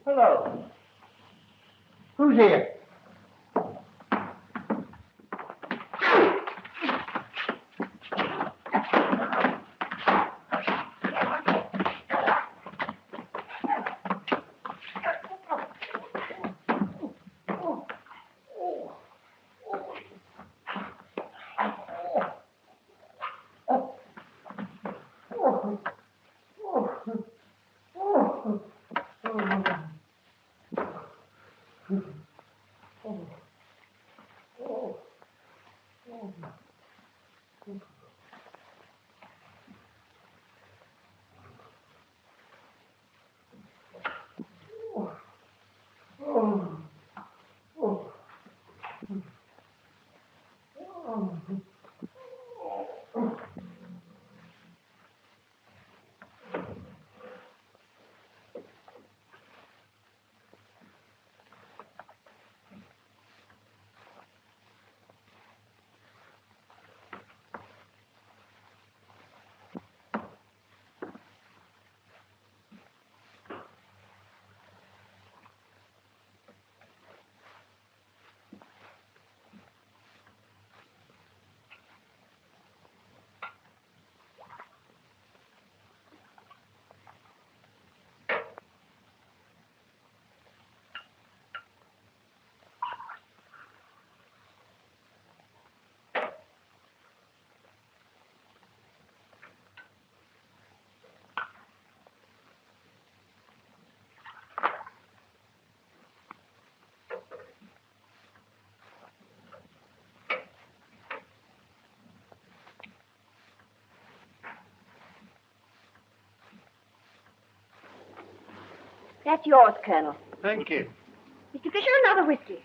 Hello. Who's here? That's yours, Colonel. Thank you. Mr. Fisher, another whiskey.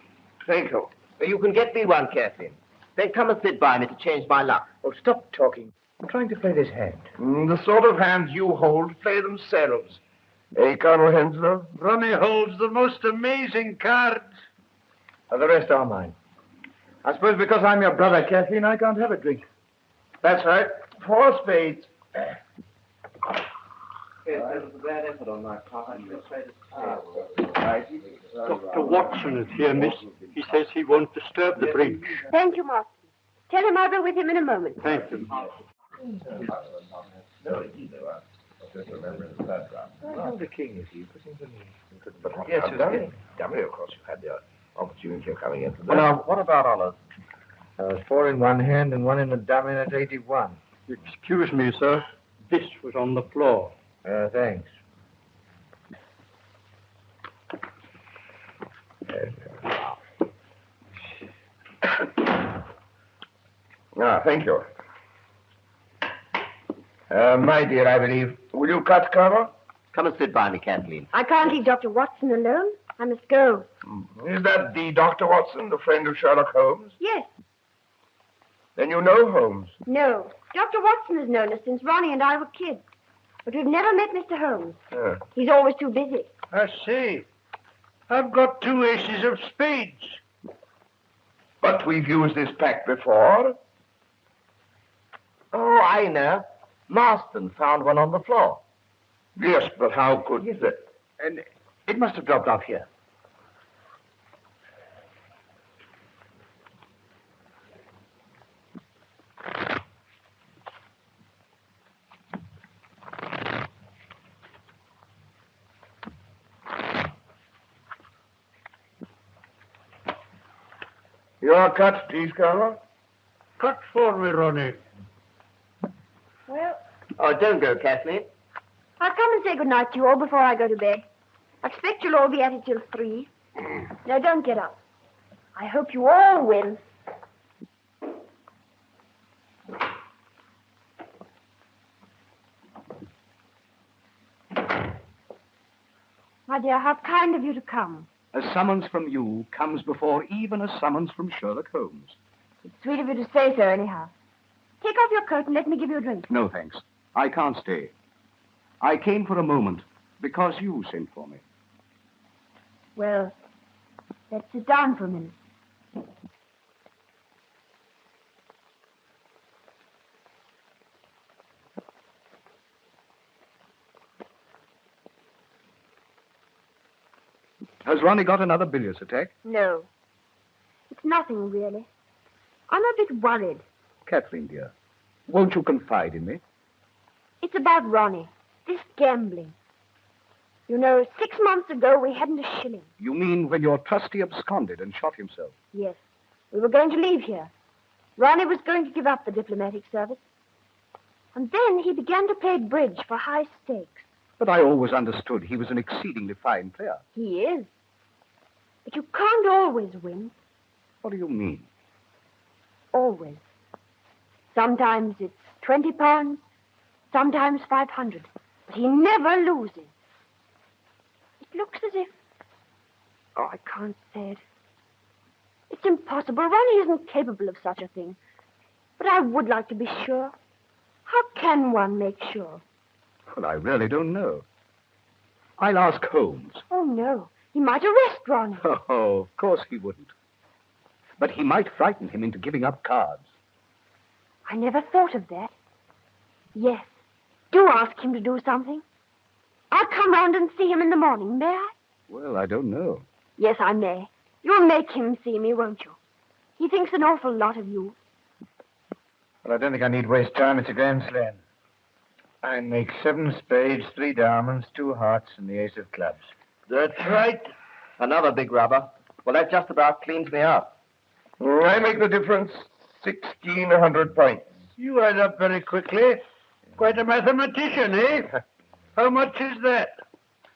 Thank you. You can get me one, Kathleen. Then come and sit by me to change my luck. Oh, stop talking. I'm trying to play this hand. The sort of hands you hold play themselves. Eh, Colonel Henslow? Ronnie holds the most amazing cards. The rest are mine. I suppose because I'm your brother, Kathleen, I can't have a drink. That's right. 4 spades. Yes, that was a bad effort on my part. I'm afraid Dr. Watson is here, miss. He says he won't disturb the bridge. Thank you, Master. Tell him I'll be with him in a moment. Thank you. The king is here. But Yes, dummy, of course, you had the opportunity of coming into that. Well, now, what about Olive? 4 in one hand and 1 in the dummy, and it's 81. Excuse me, sir. This was on the floor. Thanks. Thank you. My dear, I believe. Will you cut, Colonel? Come and sit by me, Kathleen. I can't leave Dr. Watson alone. I must go. Is that the Dr. Watson, the friend of Sherlock Holmes? Yes. Then you know Holmes. No. Dr. Watson has known us since Ronnie and I were kids. But we've never met Mr. Holmes. He's always too busy. I see. I've got 2 aces of spades. But we've used this pack before. Oh, I know. Marston found one on the floor. Yes, but how could he? And it must have dropped off here. Your cut, please, Colonel. Cut for me, Ronnie. Well, Oh, don't go, Kathleen. I'll come and say good night to you all before I go to bed. I expect you'll all be at it till 3. Now, don't get up. I hope you all win. My dear, how kind of you to come. A summons from you comes before even a summons from Sherlock Holmes. It's sweet of you to say so, anyhow. Take off your coat and let me give you a drink. No, thanks. I can't stay. I came for a moment because you sent for me. Well, let's sit down for a minute. Has Ronnie got another bilious attack? No. It's nothing, really. I'm a bit worried. Kathleen, dear, won't you confide in me? It's about Ronnie. This gambling. You know, 6 months ago, we hadn't a shilling. You mean when your trustee absconded and shot himself? Yes. We were going to leave here. Ronnie was going to give up the diplomatic service. And then he began to play bridge for high stakes. But I always understood he was an exceedingly fine player. He is. But you can't always win. What do you mean? Always. Sometimes it's £20, sometimes 500. But he never loses. It looks as if... Oh, I can't say it. It's impossible. Ronnie isn't capable of such a thing. But I would like to be sure. How can one make sure? Well, I really don't know. I'll ask Holmes. Oh, no. He might arrest Ronnie. Oh, of course he wouldn't. But he might frighten him into giving up cards. I never thought of that. Yes. Do ask him to do something. I'll come round and see him in the morning, may I? Well, I don't know. Yes, I may. You'll make him see me, won't you? He thinks an awful lot of you. Well, I don't think I need waste time. It's a grand slam. I make 7 spades, 3 diamonds, 2 hearts, and the ace of clubs. That's right. Another big rubber. Well, that just about cleans me up. I make the difference 1,600 points. You add up very quickly. Quite a mathematician, eh? How much is that?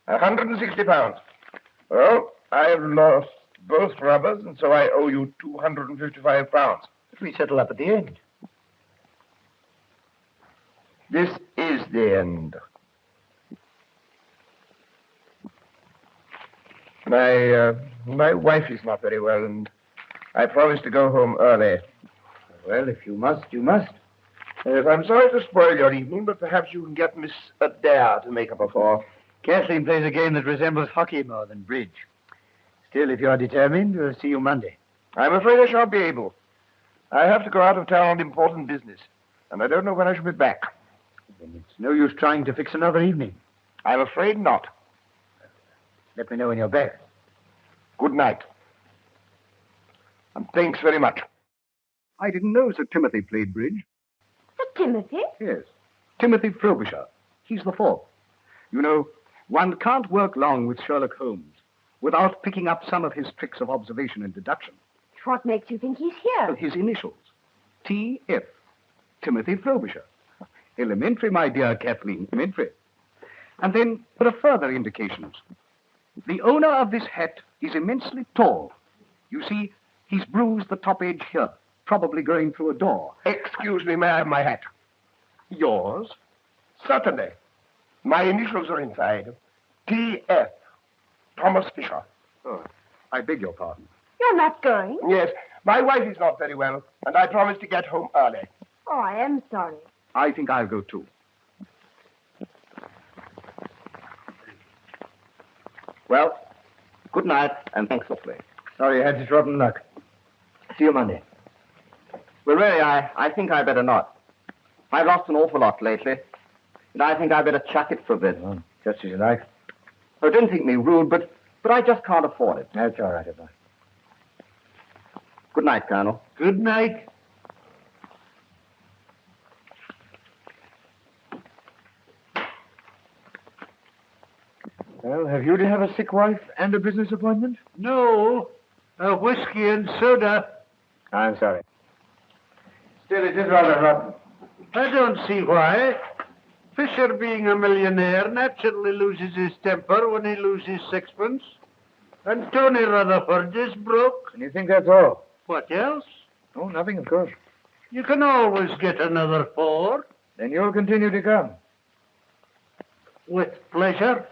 160 pounds. Well, I've lost both rubbers, and so I owe you 255 pounds. If we settle up at the end. This is the end. My wife is not very well, and I promised to go home early. Well, if you must, you must. Yes, I'm sorry to spoil your evening, but perhaps you can get Miss Adair to make up a for. Kathleen plays a game that resembles hockey more than bridge. Still, if you're determined, we'll see you Monday. I'm afraid I shan't be able. I have to go out of town on important business, and I don't know when I shall be back. Then it's no use trying to fix another evening. I'm afraid not. Let me know when you're back. Good night. And thanks very much. I didn't know Sir Timothy played bridge. Sir Timothy? Yes. Timothy Frobisher. He's the 4th. You know, one can't work long with Sherlock Holmes without picking up some of his tricks of observation and deduction. What makes you think he's here? His initials. T.F. Timothy Frobisher. Elementary, my dear Kathleen, elementary. And then there are further indications. The owner of this hat is immensely tall. You see, he's bruised the top edge here, probably going through a door. Excuse me, may I have my hat? Yours? Certainly. My initials are inside. T.F. Thomas Fisher. Oh, I beg your pardon. You're not going? Yes, my wife is not very well, and I promised to get home early. Oh, I am sorry. I think I'll go too. Well, good night, and thanks for playing. Sorry you had such rotten luck. See you Monday. Well, really, I think I better not. I've lost an awful lot lately, and I think I better chuck it for a bit. Oh, just as you like. Oh, don't think me rude, but I just can't afford it. That's all right, Abba. Good night, Colonel. Good night. Well, have you to have a sick wife and a business appointment? No, a whiskey and soda. I'm sorry. Still, it is rather rotten. I don't see why. Fisher, being a millionaire, naturally loses his temper when he loses sixpence. And Tony Rutherford is broke. And you think that's all? What else? Oh, nothing, of course. You can always get another 4. Then you'll continue to come. With pleasure.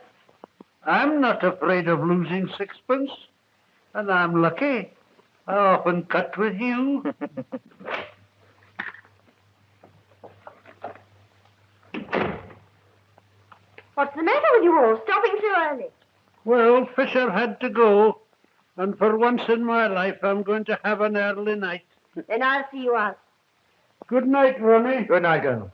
I'm not afraid of losing sixpence. And I'm lucky. I often cut with you. What's the matter with you all, stopping so early? Well, Fisher had to go. And for once in my life, I'm going to have an early night. Then I'll see you out. Good night, Ronnie. Good night, Colonel.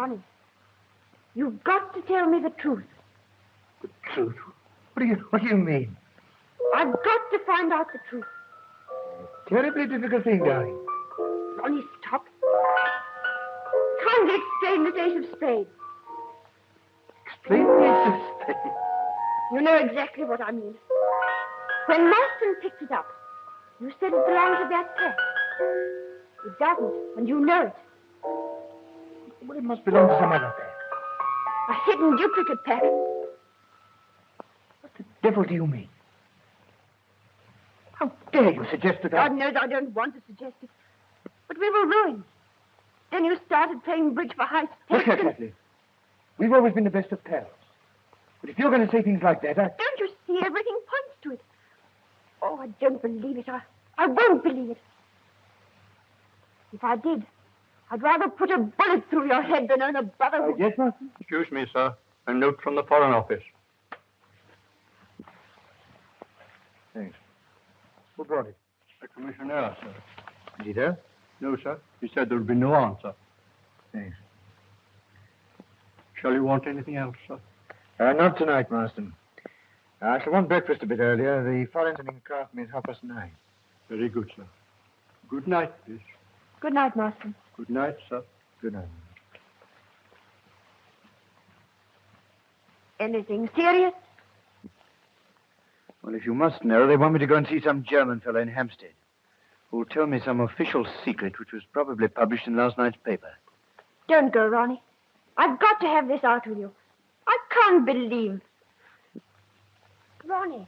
Ronnie, you've got to tell me the truth. The truth? What do you mean? I've got to find out the truth. Terribly difficult thing, darling. Ronnie, stop. Kindly explain this ace of spades. Explain the ace of spades. You know exactly what I mean. When Marston picked it up, you said it belonged to that pack. It doesn't, and you know it. Well, it must belong to some other pack. A hidden duplicate pack. What the devil do you mean? How dare you suggest that God knows I don't want to suggest it. But we were ruined. Then you started playing bridge for high stakes. Look here, Kathleen. We've always been the best of pals. But if you're going to say things like that, Don't you see? Everything points to it. Oh, I don't believe it. I won't believe it. If I did, I'd rather put a bullet through your head than own a brotherhood. Yes, Master? Excuse me, sir. A note from the Foreign Office. Thanks. Who brought it? The Commissioner, sir. Is he there? No, sir. He said there would be no answer. Thanks. Shall you want anything else, sir? Not tonight, Marston. I shall want breakfast a bit earlier. The foreign sending craft me at 9:30. Very good, sir. Good night, please. Good night, Marston. Good night, sir. Good night. Anything serious? Well, if you must know, they want me to go and see some German fellow in Hampstead who'll tell me some official secret which was probably published in last night's paper. Don't go, Ronnie. I've got to have this out with you. I can't believe. Ronnie.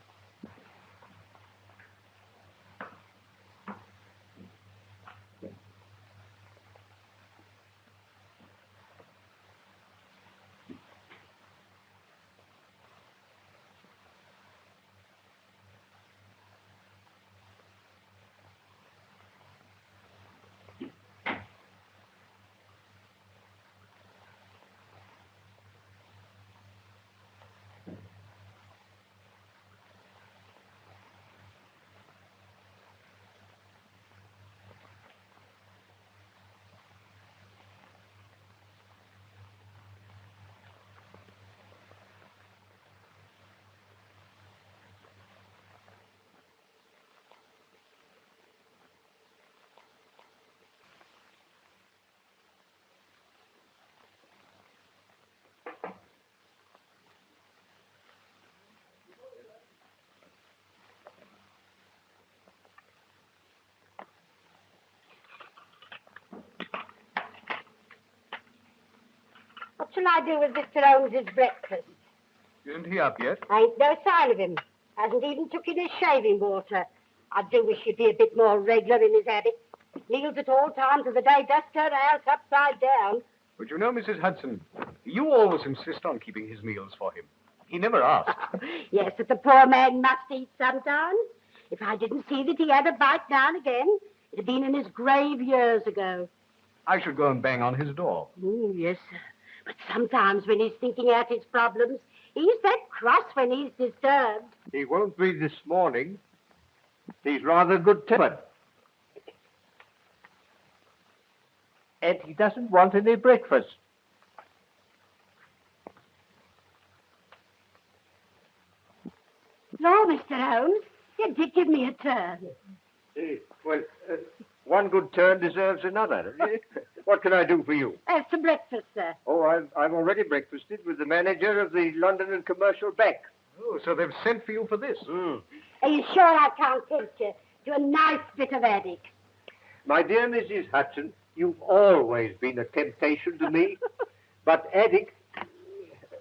What shall I do with Mr. Holmes's breakfast? Isn't he up yet? Ain't no sign of him. Hasn't even took in his shaving water. I do wish he'd be a bit more regular in his habits. Meals at all times of the day does turn a house upside down. But you know, Mrs. Hudson, you always insist on keeping his meals for him. He never asks. Yes, but the poor man must eat sometimes. If I didn't see that he had a bite now and again, it'd have been in his grave years ago. I should go and bang on his door. Yes, sir. But sometimes when he's thinking out his problems, he's that cross when he's disturbed. He won't be this morning. He's rather good-tempered. And he doesn't want any breakfast. No, Mr. Holmes, you did give me a turn. One good turn deserves another. What can I do for you? As to breakfast, sir. Oh, I've already breakfasted with the manager of the London and Commercial Bank. Oh, so they've sent for you for this. Are you sure I can't tempt you to a nice bit of addic? My dear Mrs. Hudson, you've always been a temptation to me, but addic,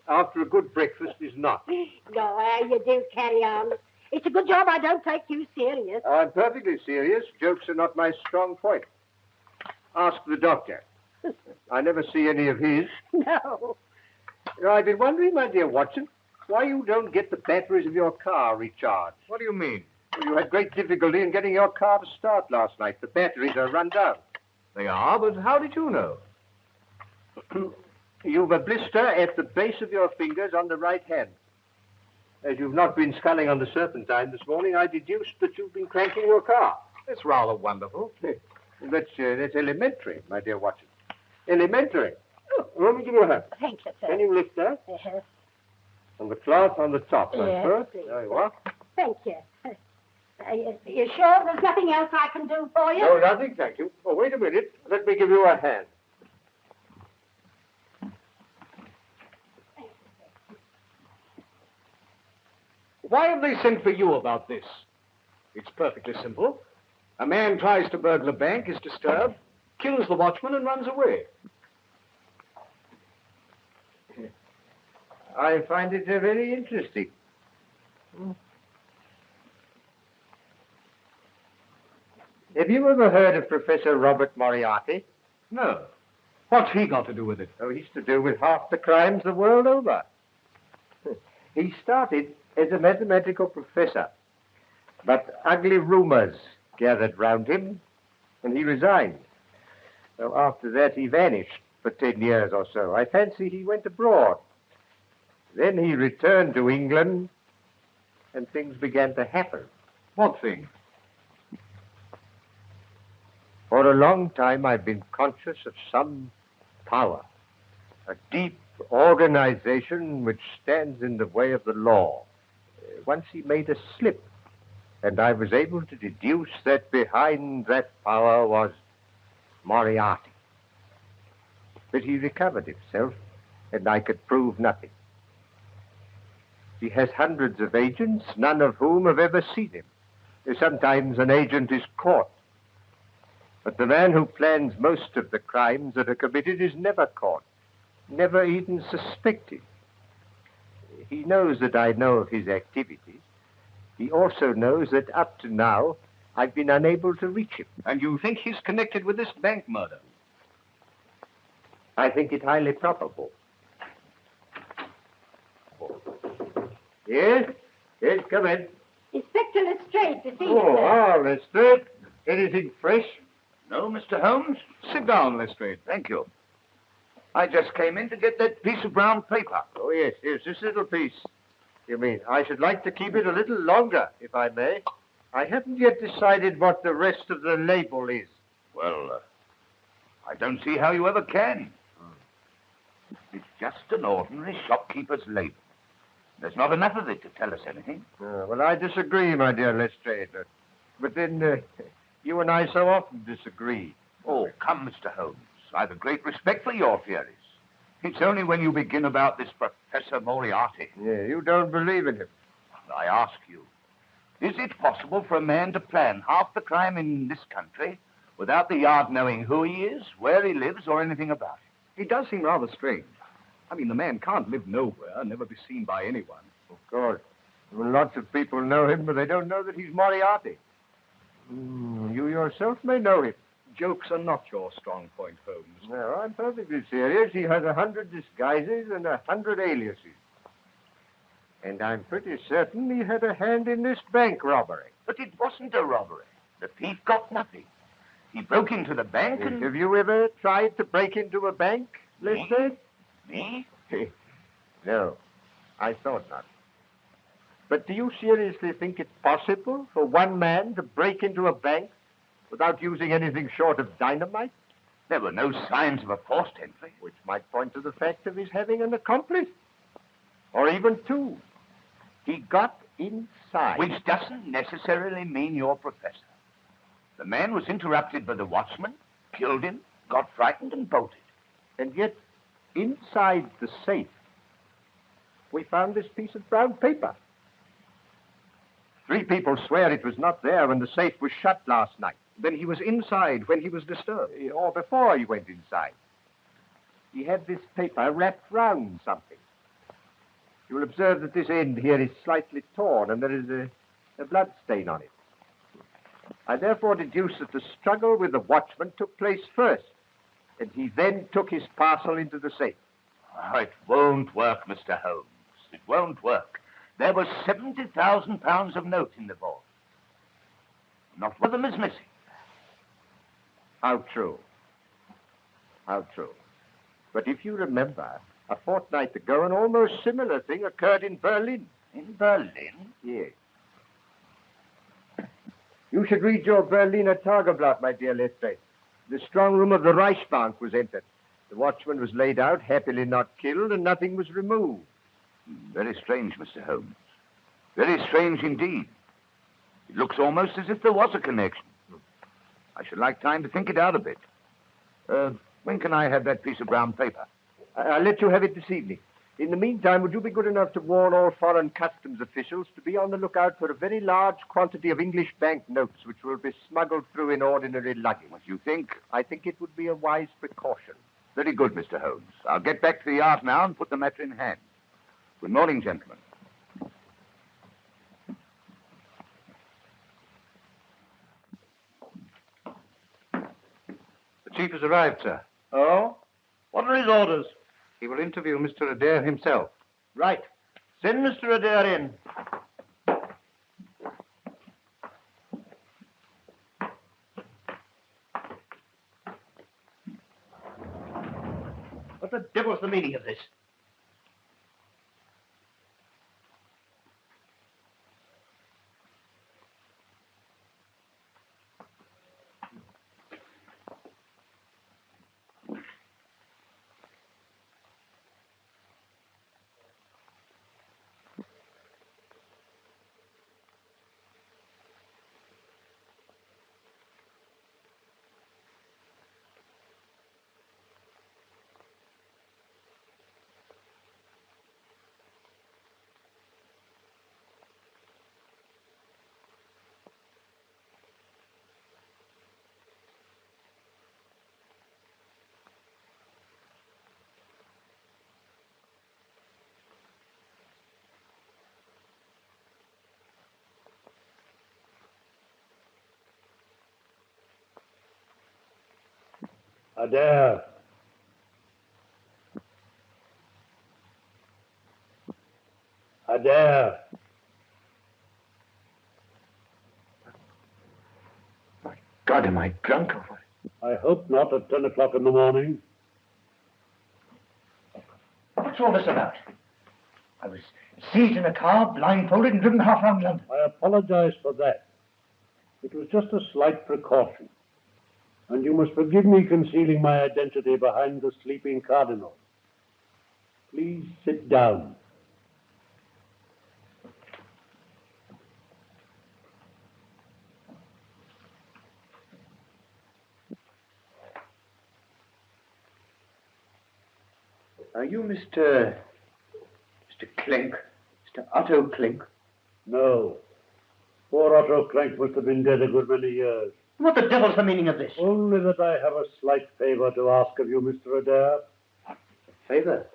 after a good breakfast, is not. No, you do carry on. It's a good job I don't take you serious. I'm perfectly serious. Jokes are not my strong point. Ask the doctor. I never see any of his. No. You know, I've been wondering, my dear Watson, why you don't get the batteries of your car recharged. What do you mean? Well, you had great difficulty in getting your car to start last night. The batteries are run down. They are, but how did you know? You've a blister at the base of your fingers on the right hand. As you've not been sculling on the Serpentine this morning, I deduced that you've been cranking your car. That's rather wonderful. That's elementary, my dear Watson. Elementary. Let me give you a hand. Thank you, sir. Can you lift that? Yes. And the cloth on the top, Yes, sir. please. There you are. Thank you. You sure there's nothing else I can do for you? No, nothing, thank you. Oh, wait a minute. Let me give you a hand. Why have they sent for you about this? It's perfectly simple. A man tries to burgle a bank, is disturbed, kills the watchman, and runs away. I find it very interesting. Have you ever heard of Professor Robert Moriarty? No. What's he got to do with it? Oh, he's to do with half the crimes the world over. He started as a mathematical professor, but ugly rumors gathered round him, and he resigned. So after that, he vanished for 10 years or so. I fancy he went abroad. Then he returned to England, and things began to happen. What thing? For a long time, I've been conscious of some power, a deep organization which stands in the way of the law. Once he made a slip, and I was able to deduce that behind that power was Moriarty. But he recovered himself, and I could prove nothing. He has hundreds of agents, none of whom have ever seen him. Sometimes an agent is caught. But the man who plans most of the crimes that are committed is never caught, never even suspected. He knows that I know of his activities. He also knows that up to now, I've been unable to reach him. And you think he's connected with this bank murder? I think it highly probable. Yes? Yes, come in. Inspector Lestrade to see you, Oh, sir. Lestrade. Anything fresh? No, Mr. Holmes? Sit down, Lestrade. Thank you. I just came in to get that piece of brown paper. Oh, yes, this little piece. You mean, I should like to keep it a little longer, if I may. I haven't yet decided what the rest of the label is. Well, I don't see how you ever can. It's just an ordinary shopkeeper's label. There's not enough of it to tell us anything. Well, I disagree, my dear Lestrade. But then, you and I so often disagree. Oh, come, Mr. Holmes. I've a great respect for your theories. It's only when you begin about this Professor Moriarty. Yeah, you don't believe in him. I ask you, is it possible for a man to plan half the crime in this country without the Yard knowing who he is, where he lives, or anything about him? It does seem rather strange. I mean, the man can't live nowhere, never be seen by anyone. Of course. Well, lots of people know him, but they don't know that he's Moriarty. You yourself may know him. Jokes are not your strong point, Holmes. No, I'm perfectly serious. He has 100 disguises and 100 aliases. And I'm pretty certain he had a hand in this bank robbery. But it wasn't a robbery. The thief got nothing. He broke into the bank and... Have you ever tried to break into a bank, Lestrade? Me? No, I thought not. But do you seriously think it's possible for one man to break into a bank without using anything short of dynamite? There were no signs of a forced entry. Which might point to the fact of his having an accomplice. Or even two. He got inside. Which doesn't necessarily mean you're Professor. The man was interrupted by the watchman, killed him, got frightened, and bolted. And yet, inside the safe, we found this piece of brown paper. 3 people swear it was not there when the safe was shut last night. Then he was inside when he was disturbed. Or before he went inside. He had this paper wrapped round something. You'll observe that this end here is slightly torn and there is a blood stain on it. I therefore deduce that the struggle with the watchman took place first, and he then took his parcel into the safe. Oh, it won't work, Mr. Holmes. It won't work. There was £70,000 of note in the vault. Not one of them is missing. How true. How true. But if you remember, a fortnight ago, an almost similar thing occurred in Berlin. In Berlin? Yes. You should read your Berliner Tageblatt, my dear Lestrade. The strong room of the Reichsbank was entered. The watchman was laid out, happily not killed, and nothing was removed. Very strange, Mr. Holmes. Very strange indeed. It looks almost as if there was a connection. I should like time to think it out a bit. When can I have that piece of brown paper? I'll let you have it this evening. In the meantime, would you be good enough to warn all foreign customs officials to be on the lookout for a very large quantity of English banknotes which will be smuggled through in ordinary luggage? What you think? I think it would be a wise precaution. Very good, Mr. Holmes. I'll get back to the yard now and put the matter in hand. Good morning, gentlemen. The chief has arrived, sir. Oh? What are his orders? He will interview Mr. Adair himself. Right. Send Mr. Adair in. What the devil's the meaning of this? Adair. Adair. My God, am I drunk or what? I hope not at 10 o'clock in the morning. What's all this about? I was seized in a car, blindfolded, and driven half round London. I apologize for that. It was just a slight precaution. And you must forgive me concealing my identity behind the Sleeping Cardinal. Please sit down. Are you Mr. Clink? Mr. Otto Clink? No. Poor Otto Clank must have been dead a good many years. What the devil's the meaning of this? Only that I have a slight favor to ask of you, Mr. Adair. Favor?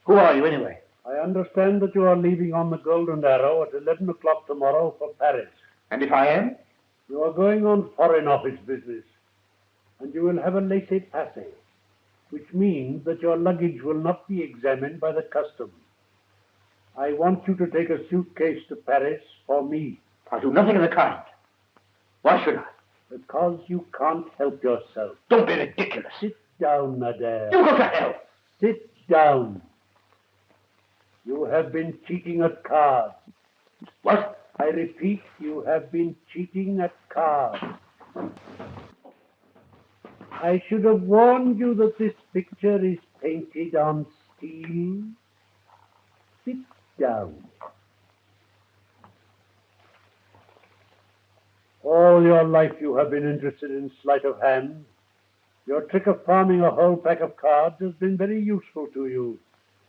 Who are you, anyway? I understand that you are leaving on the Golden Arrow at 11 o'clock tomorrow for Paris. And if I am? You are going on Foreign Office business, and you will have a laissez-passer, which means that your luggage will not be examined by the customs. I want you to take a suitcase to Paris for me. I'll do nothing of the kind. Why should I? Because you can't help yourself. Don't be ridiculous. Sit down, Adair. You go to hell. Sit down. You have been cheating at cards. What? I repeat, you have been cheating at cards. I should have warned you that this picture is painted on steel. Sit down. All your life you have been interested in sleight of hand. Your trick of palming a whole pack of cards has been very useful to you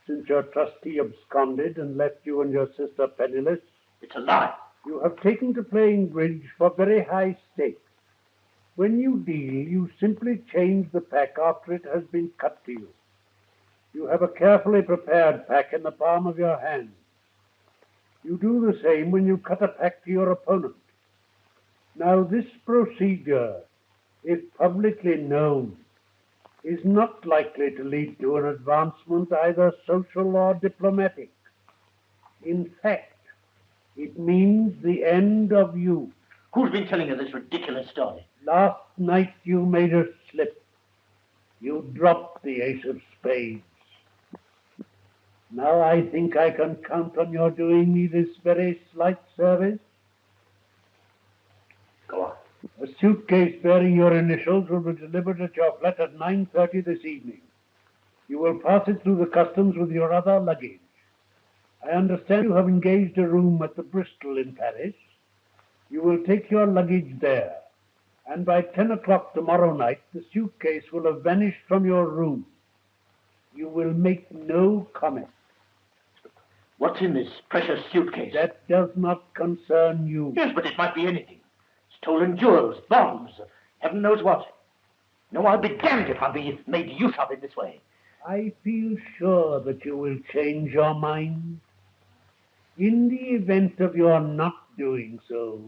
since your trustee absconded and left you and your sister penniless. It's a lie. You have taken to playing bridge for very high stakes. When you deal, you simply change the pack after it has been cut to you. You have a carefully prepared pack in the palm of your hand. You do the same when you cut a pack to your opponent. Now, this procedure, if publicly known, is not likely to lead to an advancement either social or diplomatic. In fact, it means the end of you. Who's been telling you this ridiculous story? Last night you made a slip. You dropped the ace of spades. Now I think I can count on your doing me this very slight service. Go on. A suitcase bearing your initials will be delivered at your flat at 9:30 this evening. You will pass it through the customs with your other luggage. I understand you have engaged a room at the Bristol in Paris. You will take your luggage there, and by 10 o'clock tomorrow night, the suitcase will have vanished from your room. You will make no comment. What's in this precious suitcase? That does not concern you. Yes, but it might be anything. Stolen jewels, bombs, heaven knows what. No, I'll be damned if I'll be made use of in this way. I feel sure that you will change your mind. In the event of your not doing so,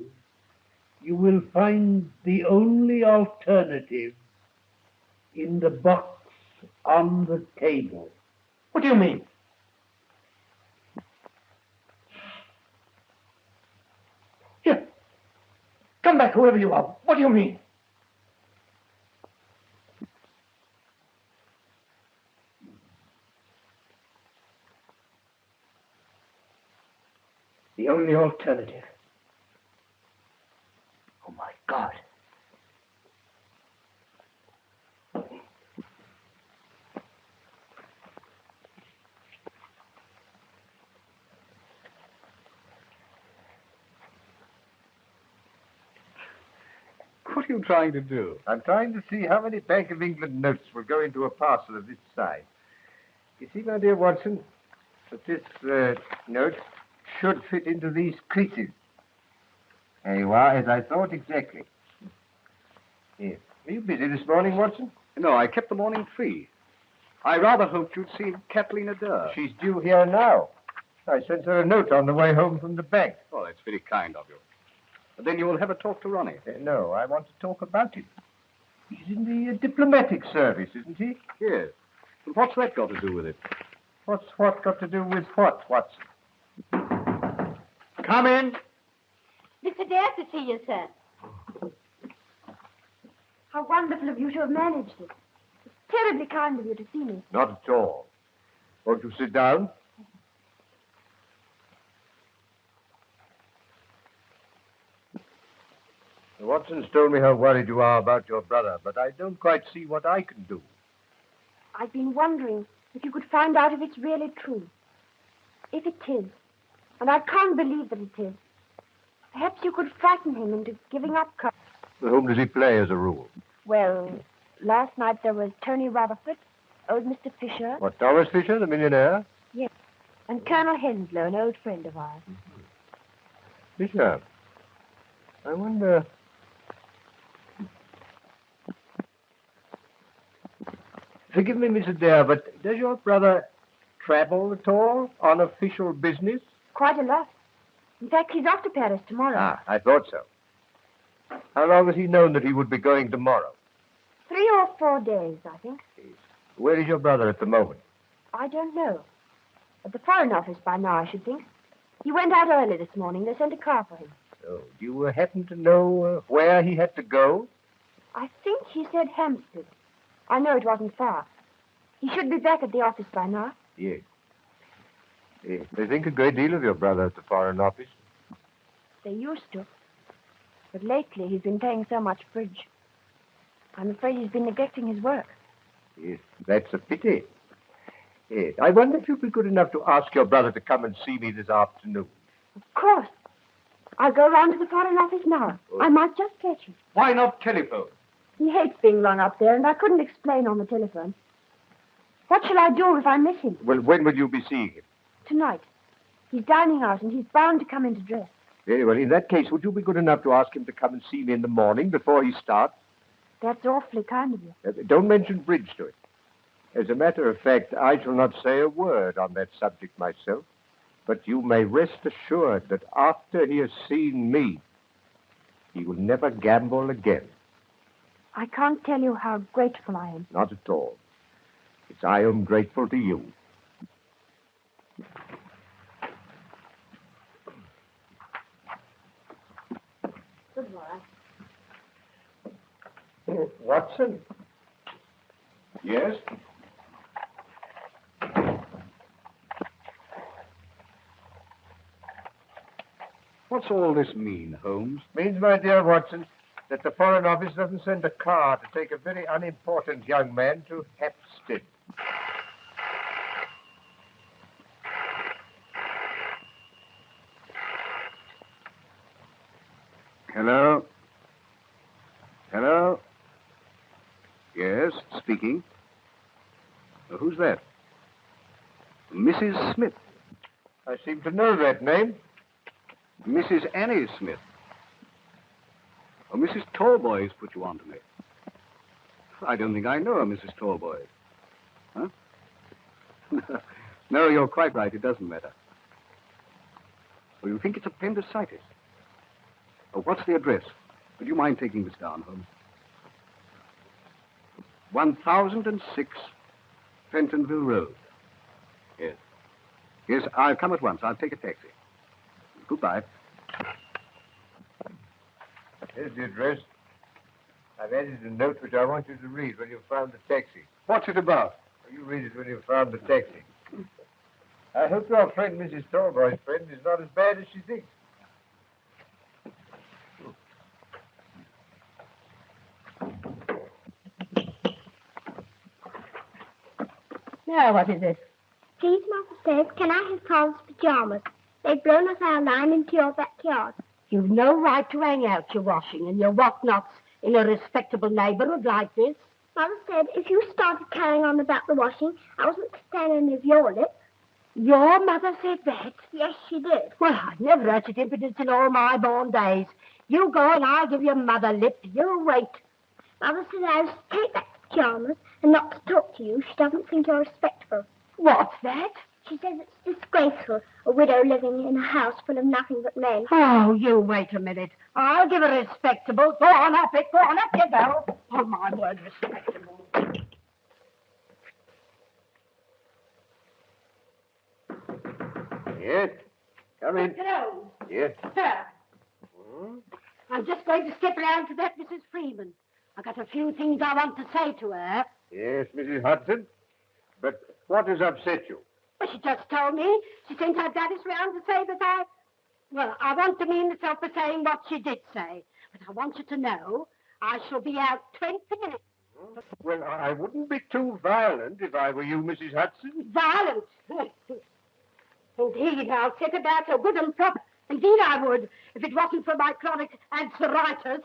you will find the only alternative in the box on the table. What do you mean? Here. Come back, whoever you are. What do you mean? The only alternative. Oh, my God. What are you trying to do? I'm trying to see how many Bank of England notes will go into a parcel of this size. You see, my dear Watson, that this note should fit into these creases. There you are, as I thought exactly. Here. Are you busy this morning, Watson? No, I kept the morning free. I rather hoped you'd see Kathleen Adair. She's due here now. I sent her a note on the way home from the bank. Oh, that's very kind of you. But then you will have a talk to Ronnie. No, I want to talk about it. He's in the diplomatic service, isn't he? Yes. But what's that got to do with it? What's what got to do with what, Watson? Come in. Mr. Dare to see you, sir. How wonderful of you to have managed it. It's terribly kind of you to see me. Not at all. Won't you sit down? Watson's told me how worried you are about your brother, but I don't quite see what I can do. I've been wondering if you could find out if it's really true. If it is, and I can't believe that it is, perhaps you could frighten him into giving up. Whom does he play as a rule? Well, last night there was Tony Rutherford, old Mr. Fisher. What, Thomas Fisher, the millionaire? Yes, and Colonel Henslow, an old friend of ours. Fisher. I wonder... Forgive me, Miss Adair, but does your brother travel at all on official business? Quite a lot. In fact, he's off to Paris tomorrow. Ah, I thought so. How long has he known that he would be going tomorrow? 3 or 4 days, I think. Where is your brother at the moment? I don't know. At the Foreign Office by now, I should think. He went out early this morning. They sent a car for him. Oh, do you happen to know where he had to go? I think he said Hampstead. I know it wasn't far. He should be back at the office by now. Yes. Yes. They think a great deal of your brother at the Foreign Office. They used to. But lately he's been playing so much bridge. I'm afraid he's been neglecting his work. Yes, that's a pity. Yes. I wonder if you'd be good enough to ask your brother to come and see me this afternoon. Of course. I'll go round to the Foreign Office now. I might just catch him. Why not telephone? He hates being rung up there, and I couldn't explain on the telephone. What shall I do if I miss him? Well, when will you be seeing him? Tonight. He's dining out, and he's bound to come in to dress. Very well. In that case, would you be good enough to ask him to come and see me in the morning before he starts? That's awfully kind of you. Don't mention bridge to it. As a matter of fact, I shall not say a word on that subject myself. But you may rest assured that after he has seen me, he will never gamble again. I can't tell you how grateful I am. Not at all. It's I am grateful to you. Goodbye. Watson? Yes? What's all this mean, Holmes? Means, my dear Watson, that the Foreign Office doesn't send a car to take a very unimportant young man to Hampstead. Hello? Hello? Yes, speaking. Who's that? Mrs. Smith. I seem to know that name. Mrs. Annie Smith. Oh, Mrs. Talboys put you on to me. I don't think I know a Mrs. Talboys. Huh? No, you're quite right. It doesn't matter. Well, you think it's appendicitis. Oh, what's the address? Would you mind taking this down, Holmes? 1006 Fentonville Road. Yes. Yes, I'll come at once. I'll take a taxi. Goodbye. Here's the address. I've added a note which I want you to read when you've found the taxi. What's it about? You read it when you've found the taxi. I hope your friend, Mrs. Talboys' friend, is not as bad as she thinks. Now, what is it? Please, Mother says, can I have Paul's pajamas? They've blown us our line into your backyard. You've no right to hang out your washing and your whatnots in a respectable neighborhood like this. Mother said if you started carrying on about the washing, I wasn't to stand any of your lip. Your mother said that? Yes, she did. Well, I've never had such impudence in all my born days. You go and I'll give your mother lip. You wait. Mother said I was to take back the pajamas and not to talk to you. She doesn't think you're respectful. What's that? She says it's disgraceful, a widow living in a house full of nothing but men. Oh, you wait a minute. I'll give her respectable. Go on up it. Go on up, you go. Oh, my word, respectable. Yes? Come in. Hello. Yes? Sir. I'm just going to step round to that Mrs. Freeman. I've got a few things I want to say to her. Yes, Mrs. Hudson. But what has upset you? Well, she just told me. She sent her daddies round to say that I want to mean myself for saying what she did say. But I want you to know I shall be out 20 minutes. Well, I wouldn't be too violent if I were you, Mrs. Hudson. Violent? Indeed, I'll set about her good and proper. Indeed, I would, if it wasn't for my chronic anxieties.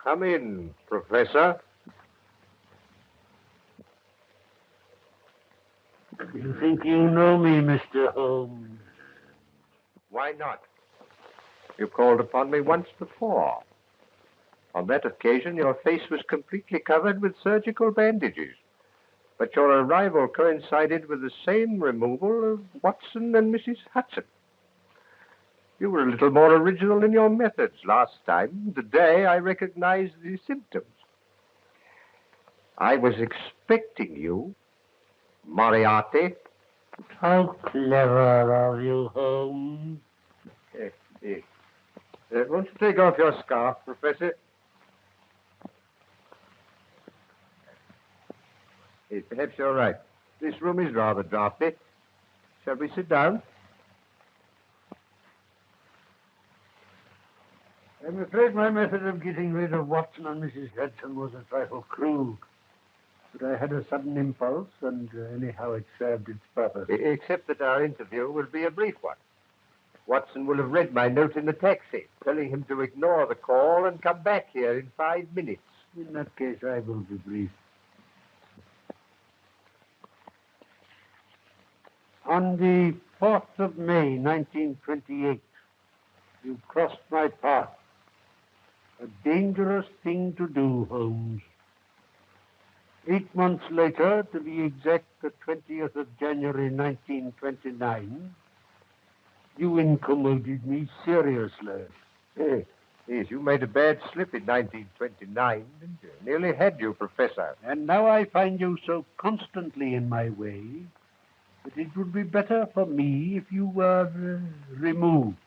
Come in, Professor. You think you know me, Mr. Holmes? Why not? You called upon me once before. On that occasion, your face was completely covered with surgical bandages. But your arrival coincided with the same removal of Watson and Mrs. Hudson. You were a little more original in your methods last time, the day I recognized the symptoms. I was expecting you, Moriarty. How clever of you, Holmes. Won't you take off your scarf, Professor? Yes, perhaps you're right. This room is rather draughty. Shall we sit down? I'm afraid my method of getting rid of Watson and Mrs. Hudson was a trifle crude. But I had a sudden impulse, and anyhow it served its purpose. Except that our interview will be a brief one. Watson will have read my note in the taxi, telling him to ignore the call and come back here in 5 minutes. In that case, I will be brief. On the 4th of May, 1928, you crossed my path. A dangerous thing to do, Holmes. 8 months later, to be exact, the 20th of January, 1929, you incommoded me seriously. Yes, you made a bad slip in 1929, didn't you? Nearly had you, Professor. And now I find you so constantly in my way that it would be better for me if you were removed.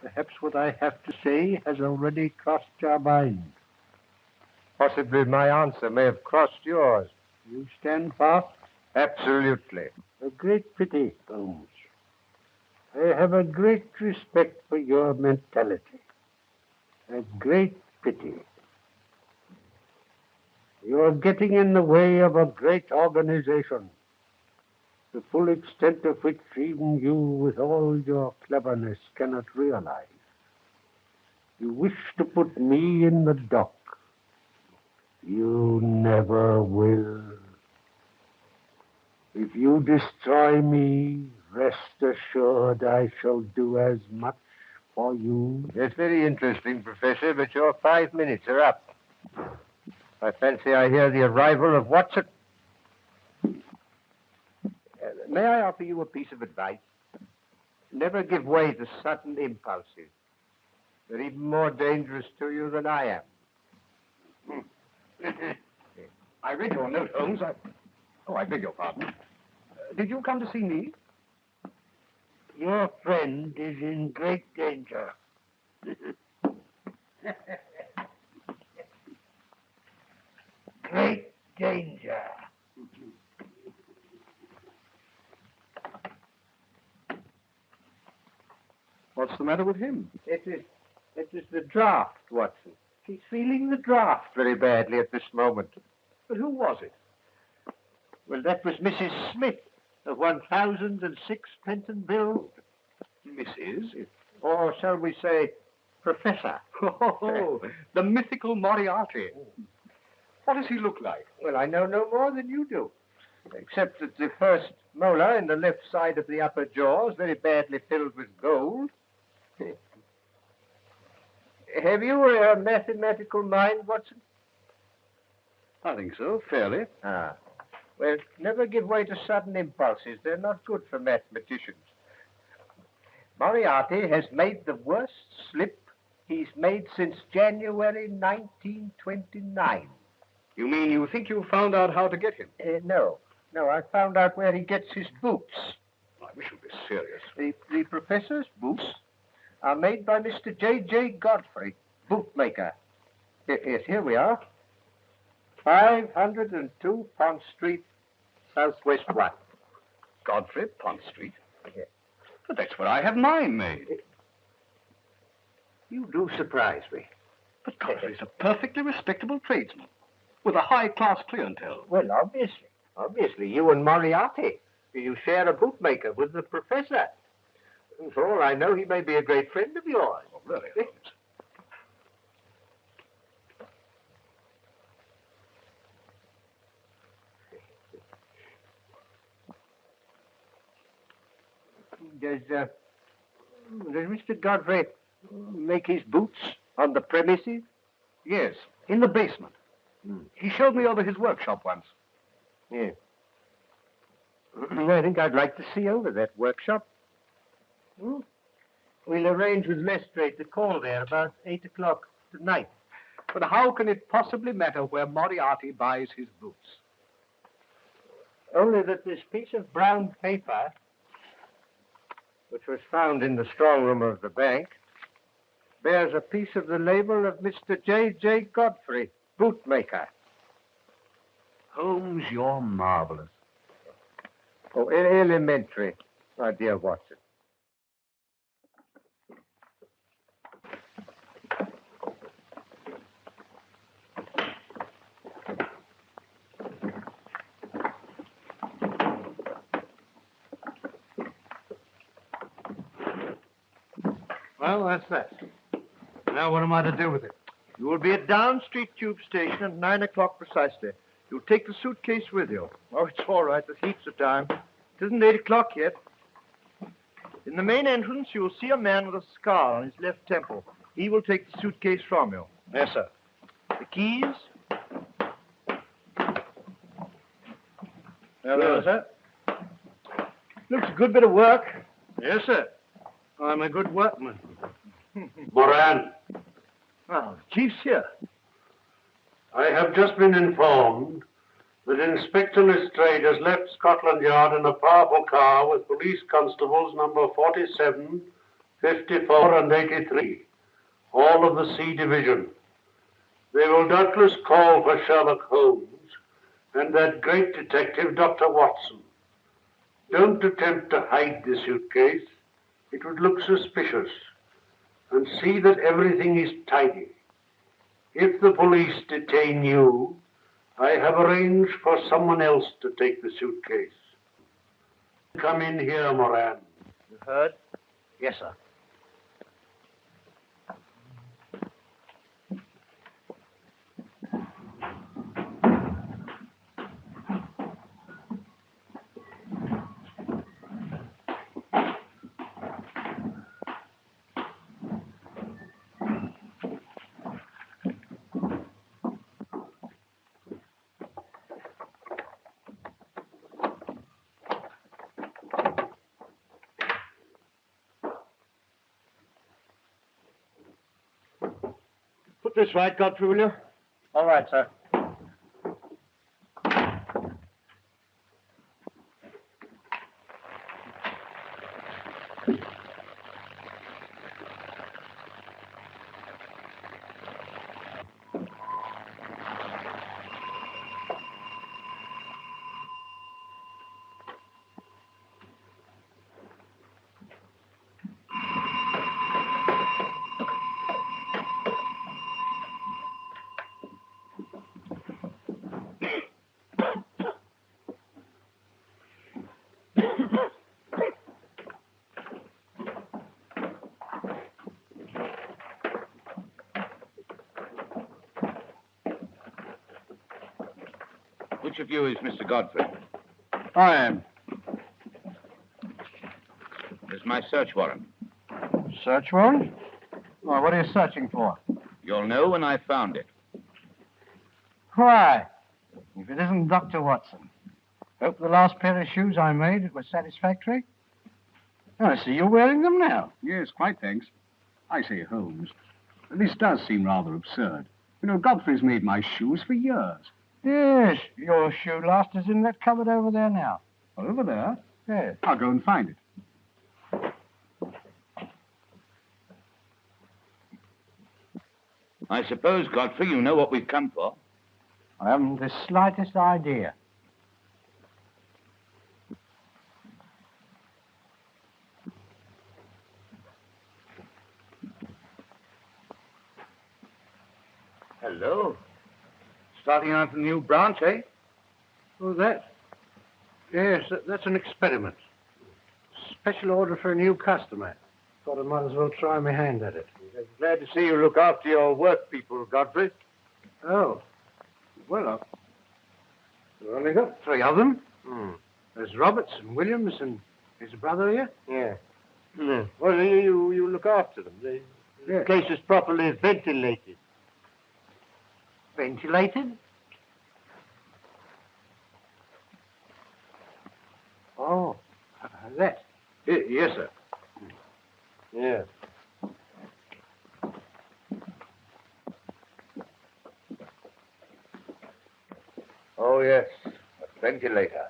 Perhaps what I have to say has already crossed your mind. Possibly my answer may have crossed yours. You stand fast? Absolutely. A great pity, Holmes. I have a great respect for your mentality. A great pity. You are getting in the way of a great organization, the full extent of which even you, with all your cleverness, cannot realize. You wish to put me in the dock. You never will. If you destroy me, rest assured I shall do as much for you. That's very interesting, Professor, but your 5 minutes are up. I fancy I hear the arrival of Watson. May I offer you a piece of advice? Never give way to sudden impulses. They're even more dangerous to you than I am. I read your note, Holmes. I beg your pardon. Did you come to see me? Your friend is in great danger. Great danger. What's the matter with him? It is the draft, Watson. He's feeling the draft very badly at this moment. But who was it? Well, that was Mrs. Smith of 1006 Pentonville. Mrs.? Or shall we say, Professor? Oh, the mythical Moriarty. What does he look like? Well, I know no more than you do, except that the first molar in the left side of the upper jaw is very badly filled with gold. Have you a mathematical mind, Watson? I think so, fairly. Ah. Well, never give way to sudden impulses. They're not good for mathematicians. Moriarty has made the worst slip he's made since January 1929. You mean you think you found out how to get him? No. I found out where he gets his boots. I wish you'd be serious. The professor's boots are made by Mr. J.J. Godfrey, bootmaker. Yes, here we are. 502 Pont Street, Southwest 1. Godfrey, Pont Street? Yes. But that's where I have mine made. You do surprise me. But Godfrey's a perfectly respectable tradesman with a high-class clientele. Well, obviously, you and Moriarty. You share a bootmaker with the professor. And for all I know, he may be a great friend of yours. Oh, really? Does Mr. Godfrey make his boots on the premises? Yes, in the basement. He showed me over his workshop once. Yes. I think I'd like to see over that workshop. We'll arrange with Lestrade to call there about 8 o'clock tonight. But how can it possibly matter where Moriarty buys his boots? Only that this piece of brown paper, which was found in the strong room of the bank, bears a piece of the label of Mr. J.J. Godfrey, bootmaker. Holmes, you're marvelous. Oh, elementary, my dear Watson. Well, that's that. Now what am I to do with it? You will be at Down Street Tube Station at 9 o'clock precisely. You'll take the suitcase with you. Oh, it's all right. There's heaps of time. It isn't 8 o'clock yet. In the main entrance, you will see a man with a scar on his left temple. He will take the suitcase from you. Yes, sir. The keys? Hello, sir. Looks a good bit of work. Yes, sir. I'm a good workman. Moran, Well, the chief's here. I have just been informed that Inspector Lestrade has left Scotland Yard in a powerful car with police constables number 47, 54, and 83, all of the C Division. They will doubtless call for Sherlock Holmes and that great detective, Dr. Watson. Don't attempt to hide the suitcase. It would look suspicious. And see that everything is tidy. If the police detain you, I have arranged for someone else to take the suitcase. Come in here, Moran. You heard? Yes, sir. Put this right, Godfrey, will you? All right, sir. Which of you is Mr. Godfrey? I am. There's my search warrant. Search warrant? Well, what are you searching for? You'll know when I found it. Why? If it isn't Dr. Watson. Hope the last pair of shoes I made was satisfactory. Oh, I see you're wearing them now. Yes, quite thanks. I say, Holmes, this does seem rather absurd. You know, Godfrey's made my shoes for years. Yes, your shoe last is in that cupboard over there now. Over there? Yes. I'll go and find it. I suppose, Godfrey, you know what we've come for. I haven't the slightest idea. Hello. Starting out a new branch, eh? Oh, that? Yes, that's an experiment. Special order for a new customer. Thought I might as well try my hand at it. I'm glad to see you look after your work people, Godfrey. Oh. Well, I've only got 3 of them. There's Roberts and Williams and his brother here. Yeah. Well, you look after them. The place is properly ventilated. Ventilated? Oh, that. Yes, sir. Yeah. Oh, yes. A ventilator.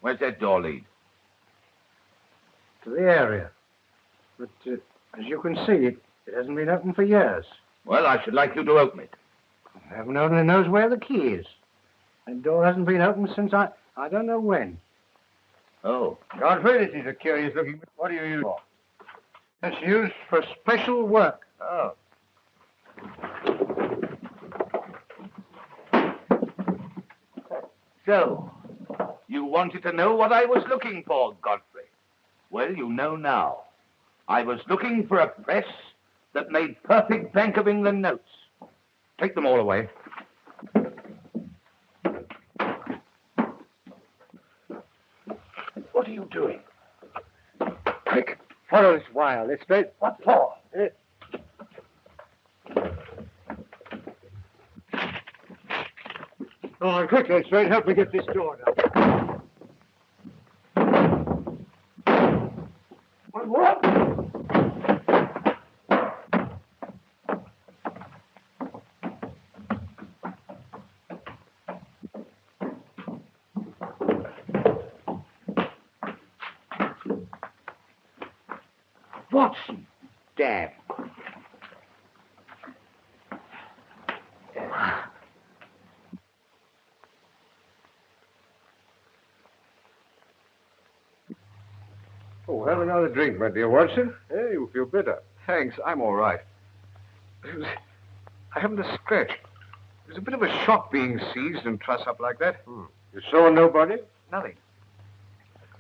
Where's that door lead? To the area. But as you can see, it hasn't been opened for years. Well, I should like you to open it. Heaven only knows where the key is. That door hasn't been opened since I don't know when. Oh. Godfrey, this is a curious looking... What do you use for? That's used for special work. Oh. So, you wanted to know what I was looking for, Godfrey. Well, you know now. I was looking for a press that made perfect Bank of England notes. Take them all away. What are you doing? Quick, follow this wire. Let's straight. What for? Go on, quick, let's straight. Help me get this door down. What? Watson. Damn. Oh, have another drink, my dear Watson. Hey, you feel better. Thanks, I'm all right. I haven't a scratch. It was a bit of a shock being seized and trussed up like that. You saw nobody? Nothing.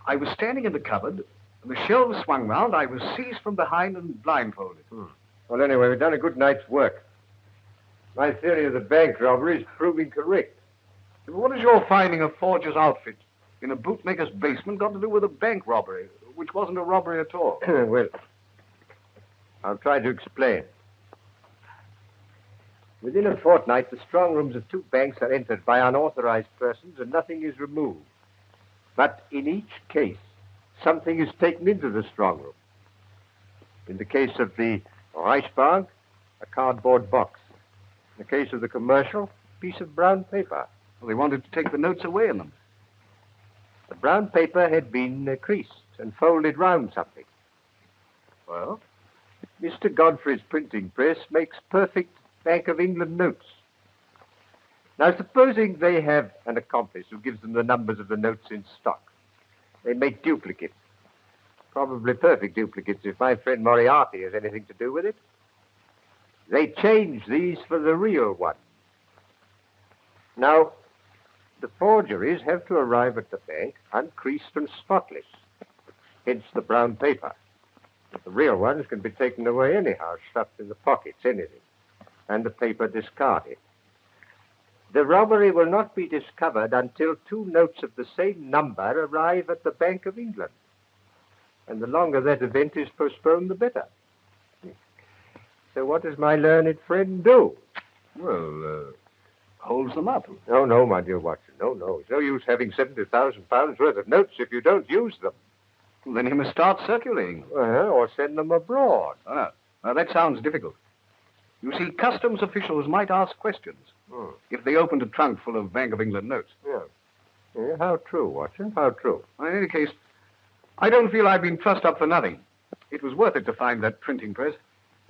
I was standing in the cupboard, and the shelves swung round. I was seized from behind and blindfolded. Well, anyway, we've done a good night's work. My theory of the bank robbery is proving correct. But what has your finding a forger's outfit in a bootmaker's basement got to do with a bank robbery, which wasn't a robbery at all? Well, I'll try to explain. Within a fortnight, the strong rooms of 2 banks are entered by unauthorized persons and nothing is removed. But in each case, something is taken into the strong room. In the case of the Reichsbank, a cardboard box. In the case of the commercial, a piece of brown paper. Well, they wanted to take the notes away in them. The brown paper had been creased and folded round something. Well? Mr. Godfrey's printing press makes perfect Bank of England notes. Now, supposing they have an accomplice who gives them the numbers of the notes in stock. They make duplicates. Probably perfect duplicates if my friend Moriarty has anything to do with it. They change these for the real one. Now, the forgeries have to arrive at the bank uncreased and spotless. Hence the brown paper. But the real ones can be taken away anyhow, stuffed in the pockets, anything. And the paper discarded. The robbery will not be discovered until 2 notes of the same number arrive at the Bank of England. And the longer that event is postponed, the better. So what does my learned friend do? Well, holds them up. Oh, no, my dear Watson. No. It's no use having £70,000 worth of notes if you don't use them. Well, then he must start circulating. Or send them abroad. Oh, no. Now, that sounds difficult. You see, customs officials might ask questions if they opened a trunk full of Bank of England notes. Yeah, how true, Watson? How true? Well, in any case, I don't feel I've been trussed up for nothing. It was worth it to find that printing press.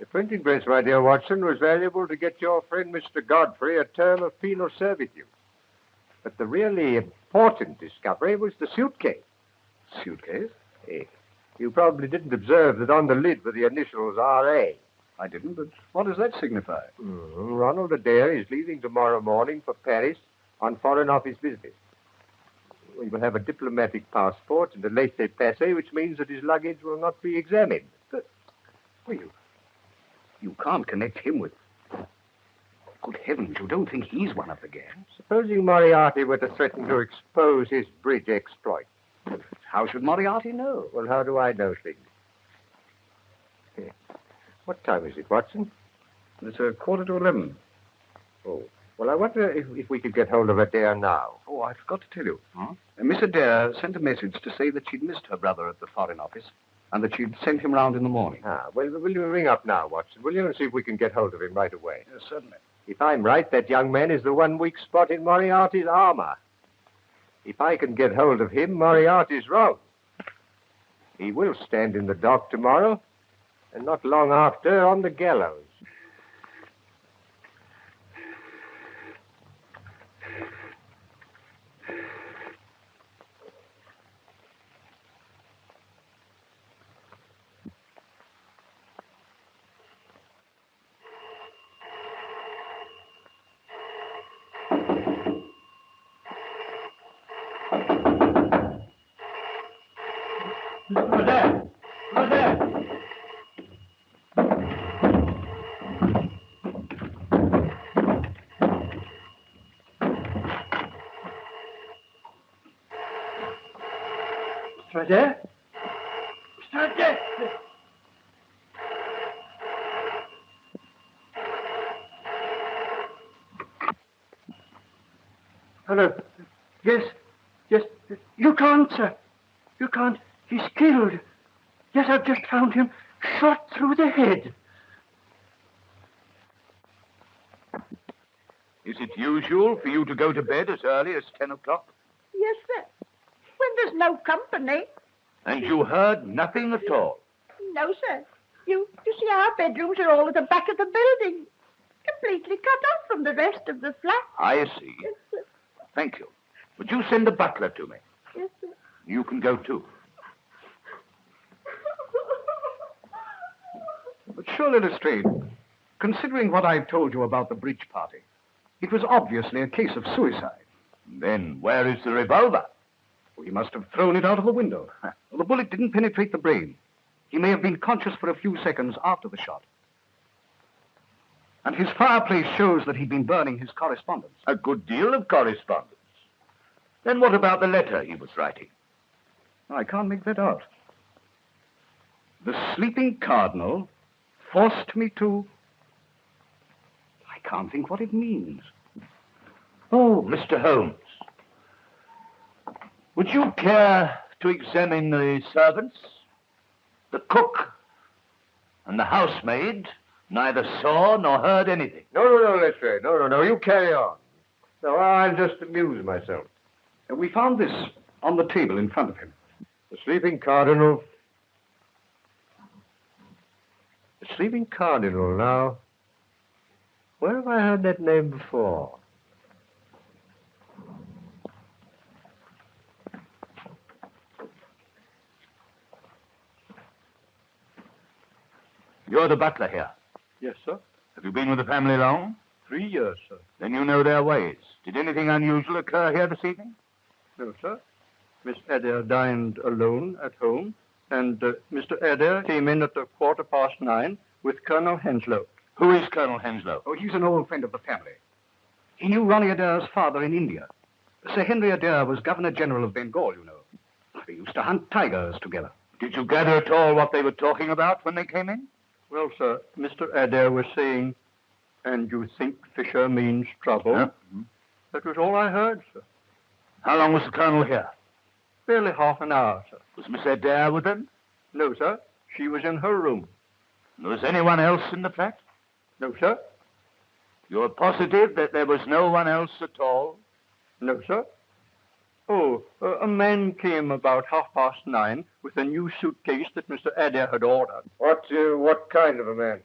The printing press, my dear Watson, was valuable to get your friend Mr. Godfrey a term of penal servitude. But the really important discovery was the suitcase. Suitcase? You probably didn't observe that on the lid were the initials R.A. I didn't, but what does that signify? Ronald Adair is leaving tomorrow morning for Paris on Foreign Office business. He will have a diplomatic passport and a laissez-passer, which means that his luggage will not be examined. But, well, you can't connect him with... Good heavens, you don't think he's one of the gang? Supposing Moriarty were to threaten to expose his bridge exploit. How should Moriarty know? Well, how do I know things? What time is it, Watson? It's 11:15. Oh, well, I wonder if we could get hold of Adair now. Oh, I forgot to tell you. Miss Adair sent a message to say that she'd missed her brother at the Foreign Office and that she'd send him round in the morning. Well, will you ring up now, Watson, will you, and see if we can get hold of him right away? Yes, certainly. If I'm right, that young man is the one weak spot in Moriarty's armor. If I can get hold of him, Moriarty's wrong. He will stand in the dock tomorrow, and not long after on the gallows. Mr. Adair? Mr. Adair! Hello. Yes. You can't, sir. You can't. He's killed. Yes, I've just found him shot through the head. Is it usual for you to go to bed as early as 10 o'clock? Yes, sir. When there's no company. And you heard nothing at all? No, sir. You see, our bedrooms are all at the back of the building. Completely cut off from the rest of the flat. I see. Yes, sir. Thank you. Would you send the butler to me? Yes, sir. You can go too. But surely, Lestrade, considering what I've told you about the bridge party, it was obviously a case of suicide. Then where is the revolver? Well, he must have thrown it out of the window. Well, the bullet didn't penetrate the brain. He may have been conscious for a few seconds after the shot. And his fireplace shows that he'd been burning his correspondence. A good deal of correspondence. Then what about the letter he was writing? I can't make that out. The Sleeping Cardinal forced me to... I can't think what it means. Oh, Mr. Holmes. Would you care to examine the servants? The cook and the housemaid neither saw nor heard anything. No, Lestrade. No. You carry on. No, I'll just amuse myself. We found this on the table in front of him. The Sleeping Cardinal. The Sleeping Cardinal, now. Where have I heard that name before? You're the butler here. Yes, sir. Have you been with the family long? 3 years, sir. Then you know their ways. Did anything unusual occur here this evening? No, sir. Miss Adair dined alone at home, and Mr. Adair came in at 9:15 with Colonel Henslow. Who is Colonel Henslow? Oh, he's an old friend of the family. He knew Ronnie Adair's father in India. Sir Henry Adair was Governor General of Bengal, you know. They used to hunt tigers together. Did you gather at all what they were talking about when they came in? Well, sir, Mr. Adair was saying, "And you think Fisher means trouble?" Yeah. That was all I heard, sir. How long was the Colonel here? Barely half an hour, sir. Was Miss Adair with them? No, sir. She was in her room. Was anyone else in the flat? No, sir. You're positive that there was no one else at all? No, sir. Oh, a man came about 9:30 with a new suitcase that Mr. Adair had ordered. What kind of a man?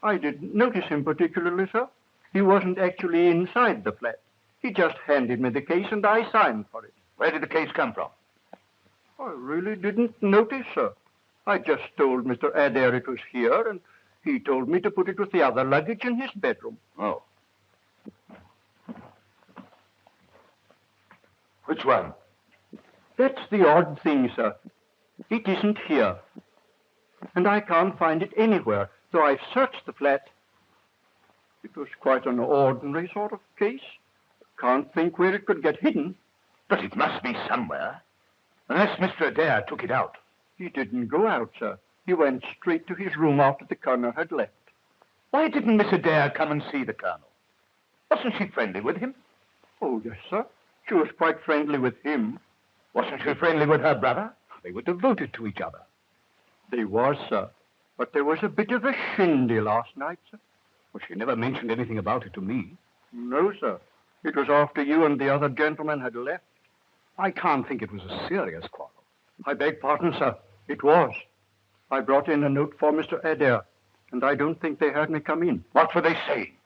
I didn't notice him particularly, sir. He wasn't actually inside the flat. He just handed me the case and I signed for it. Where did the case come from? I really didn't notice, sir. I just told Mr. Adair it was here, and he told me to put it with the other luggage in his bedroom. Oh. Which one? That's the odd thing, sir. It isn't here. And I can't find it anywhere, though I've searched the flat. It was quite an ordinary sort of case. Can't think where it could get hidden. But it must be somewhere. Unless Mr. Adair took it out. He didn't go out, sir. He went straight to his room after the Colonel had left. Why didn't Miss Adair come and see the Colonel? Wasn't she friendly with him? Oh, yes, sir. She was quite friendly with him. Wasn't she friendly with her brother? They were devoted to each other. They was, sir. But there was a bit of a shindy last night, sir. Well, she never mentioned anything about it to me. No, sir. It was after you and the other gentleman had left. I can't think it was a serious quarrel. I beg pardon, sir. It was. I brought in a note for Mr. Adair, and I don't think they heard me come in. What were they saying?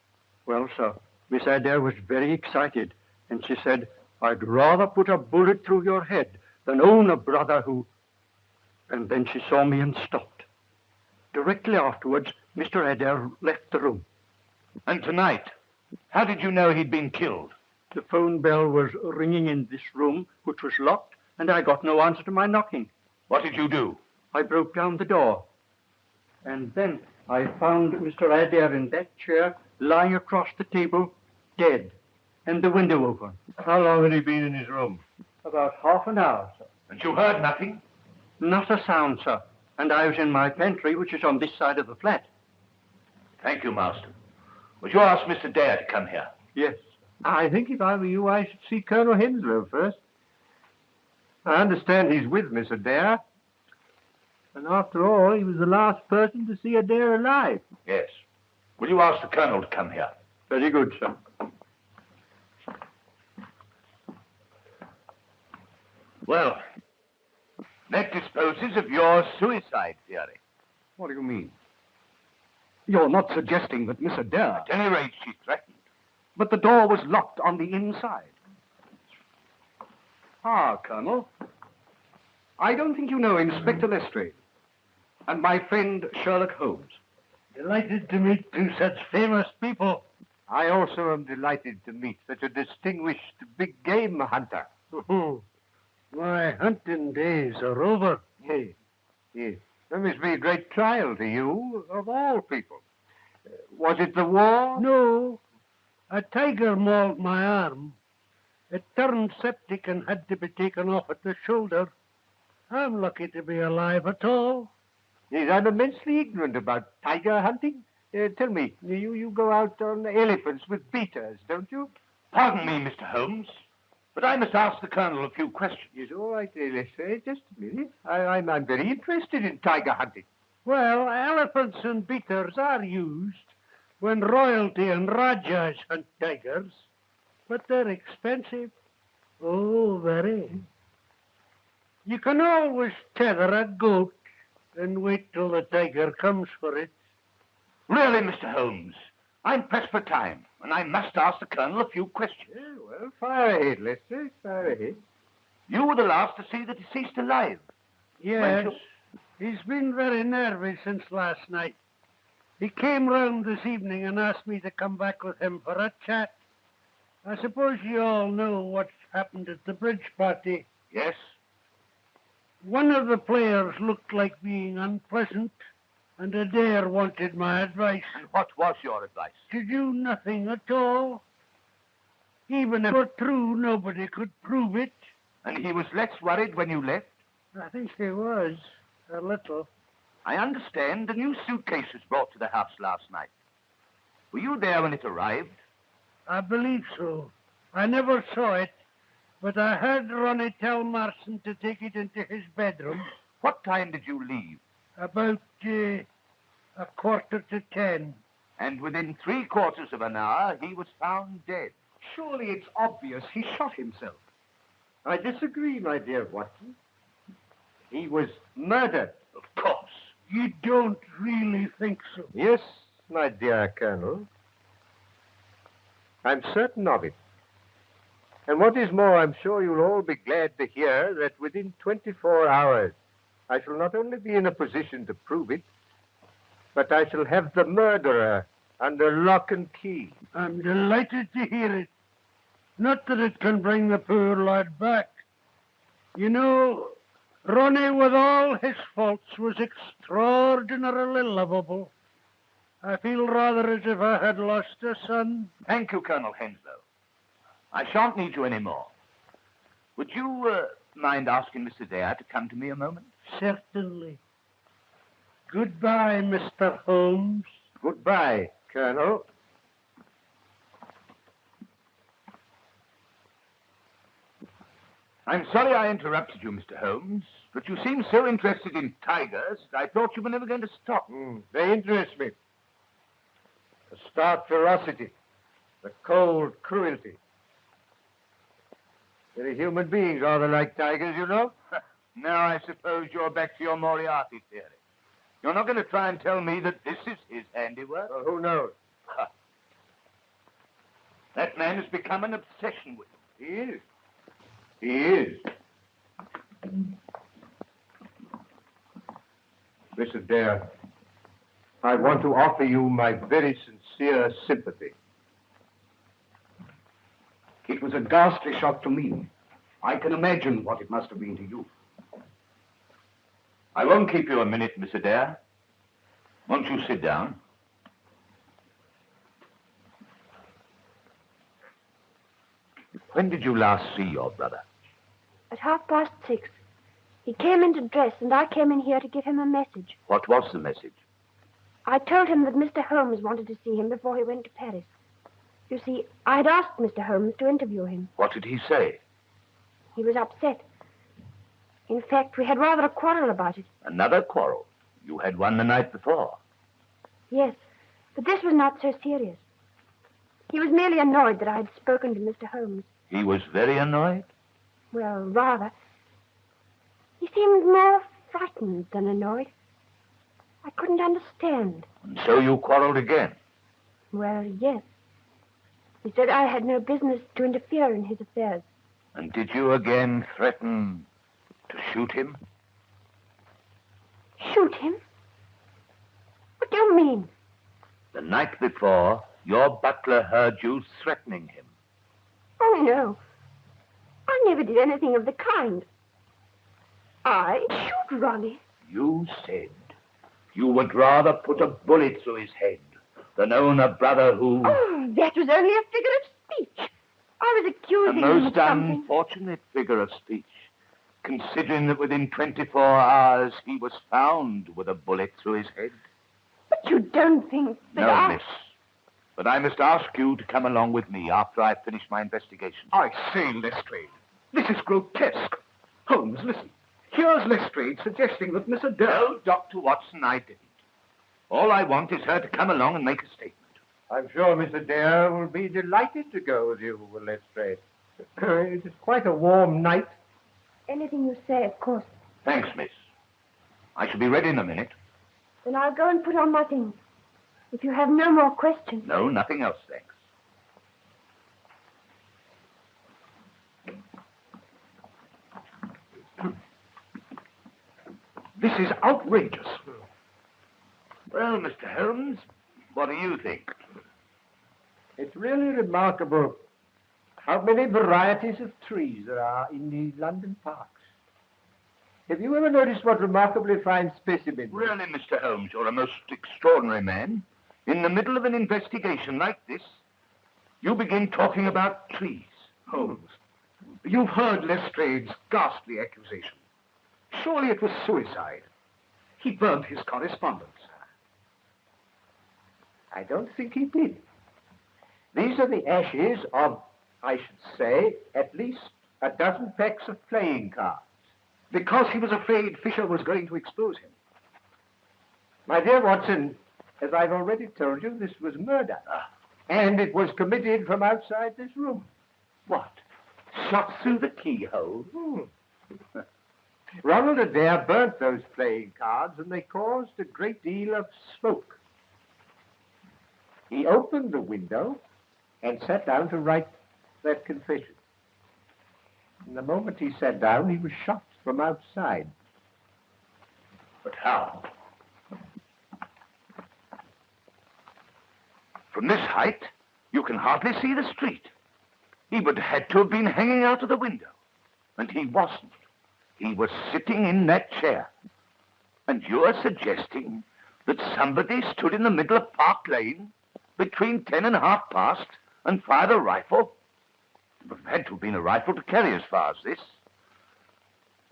Well, sir, Miss Adair was very excited, and she said, "I'd rather put a bullet through your head than own a brother who..." And then she saw me and stopped. Directly afterwards, Mr. Adair left the room. And tonight, how did you know he'd been killed? The phone bell was ringing in this room, which was locked, and I got no answer to my knocking. What did you do? I broke down the door. And then I found Mr. Adair in that chair, lying across the table, dead, and the window open. How long had he been in his room? About half an hour, sir. But you heard nothing? Not a sound, sir. And I was in my pantry, which is on this side of the flat. Thank you, Master. Would you ask Mr. Dare to come here? Yes. I think if I were you, I should see Colonel Henslow first. I understand he's with Miss Adair. And after all, he was the last person to see Adair alive. Yes. Will you ask the Colonel to come here? Very good, sir. Well, that disposes of your suicide theory. What do you mean? You're not suggesting that Miss Adair... At any rate, she threatened. But the door was locked on the inside. Ah, Colonel. I don't think you know Inspector Lestrade and my friend Sherlock Holmes. Delighted to meet two such famous people. I also am delighted to meet such a distinguished big game hunter. My hunting days are over. Yes, yes. That must be a great trial to you, of all people. Was it the war? No, a tiger mauled my arm. It turned septic and had to be taken off at the shoulder. I'm lucky to be alive at all. Yes, I'm immensely ignorant about tiger hunting. Tell me, you go out on elephants with beaters, don't you? Pardon me, Mr. Holmes, but I must ask the Colonel a few questions. Yes, all right, Lestrade, just a minute. I'm very interested in tiger hunting. Well, elephants and beaters are used when royalty and rajas hunt tigers, but they're expensive. Oh, very. You can always tether a goat and wait till the tiger comes for it. Really, Mr. Holmes, I'm pressed for time, and I must ask the Colonel a few questions. Yeah, well, fire ahead, Lestrade, fire ahead. You were the last to see the deceased alive. Yes, he's been very nervy since last night. He came round this evening and asked me to come back with him for a chat. I suppose you all know what's happened at the bridge party. Yes? One of the players looked like being unpleasant, and Adair wanted my advice. And what was your advice? To do nothing at all. Even if it were true, nobody could prove it. And he was less worried when you left? I think he was, a little. I understand a new suitcase was brought to the house last night. Were you there when it arrived? I believe so. I never saw it, but I heard Ronnie tell Marson to take it into his bedroom. What time did you leave? About 10:15. And within 3/4 of an hour, he was found dead. Surely it's obvious he shot himself. I disagree, my dear Watson. He was murdered. Of course. You don't really think so? Yes, my dear Colonel. I'm certain of it. And what is more, I'm sure you'll all be glad to hear that within 24 hours, I shall not only be in a position to prove it, but I shall have the murderer under lock and key. I'm delighted to hear it. Not that it can bring the poor lad back. You know, Ronnie, with all his faults, was extraordinarily lovable. I feel rather as if I had lost a son. Thank you, Colonel Henslow. I shan't need you any more. Would you mind asking Mr. Dare to come to me a moment? Certainly. Goodbye, Mr. Holmes. Goodbye, Colonel. I'm sorry I interrupted you, Mr. Holmes, but you seem so interested in tigers that I thought you were never going to stop. They interest me. The stark ferocity, the cold cruelty. Very human beings rather like tigers, you know. Now I suppose you're back to your Moriarty theory. You're not going to try and tell me that this is his handiwork? Well, who knows? That man has become an obsession with him. He is. He is. Mr. Dare, I want to offer you my very sincere sympathy. It was a ghastly shock to me. I can imagine what it must have been to you. I won't keep you a minute, Mr. Dare. Won't you sit down? When did you last see your brother? At 6:30. He came in to dress, and I came in here to give him a message. What was the message? I told him that Mr. Holmes wanted to see him before he went to Paris. You see, I'd asked Mr. Holmes to interview him. What did he say? He was upset. In fact, we had rather a quarrel about it. Another quarrel? You had one the night before. Yes, but this was not so serious. He was merely annoyed that I had spoken to Mr. Holmes. He was very annoyed? Well, rather. He seemed more frightened than annoyed. I couldn't understand. And so you quarreled again? Well, yes. He said I had no business to interfere in his affairs. And did you again threaten to shoot him? Shoot him? What do you mean? The night before, your butler heard you threatening him. Oh, no. I never did anything of the kind. I shoot Ronnie. You said you would rather put a bullet through his head than own a brother who... Oh, that was only a figure of speech. I was accusing A him most of something. unfortunate figure of speech, considering that within 24 hours he was found with a bullet through his head. But you don't think that No, miss. But I must ask you to come along with me after I've finished my investigation. I say, Lestrade, this is grotesque. Holmes, listen. Here's Lestrade suggesting that Miss Adele... No, Dr. Watson, I didn't. All I want is her to come along and make a statement. I'm sure Mr. Dare will be delighted to go with you, Lestrade. It is quite a warm night. Anything you say, of course. Thanks, miss. I shall be ready in a minute. Then I'll go and put on my things. If you have no more questions. No, nothing else, thanks. This is outrageous. Well, Mr. Holmes, what do you think? It's really remarkable how many varieties of trees there are in the London parks. Have you ever noticed what remarkably fine specimens? Really, Mr. Holmes, you're a most extraordinary man. In the middle of an investigation like this, you begin talking about trees. Holmes, you've heard Lestrade's ghastly accusation. Surely it was suicide. He burned his correspondence. I don't think he did. These are the ashes of, I should say, at least a dozen packs of playing cards. Because he was afraid Fisher was going to expose him. My dear Watson, as I've already told you, this was murder. And it was committed from outside this room. What? Shot through the keyhole? Ronald Adair burnt those playing cards, and they caused a great deal of smoke. He opened the window and sat down to write that confession. And the moment he sat down, he was shot from outside. But how? From this height, you can hardly see the street. He would have had to have been hanging out of the window. And he wasn't. He was sitting in that chair. And you're suggesting that somebody stood in the middle of Park Lane between 10 and half past and fired a rifle? It would have had to have been a rifle to carry as far as this.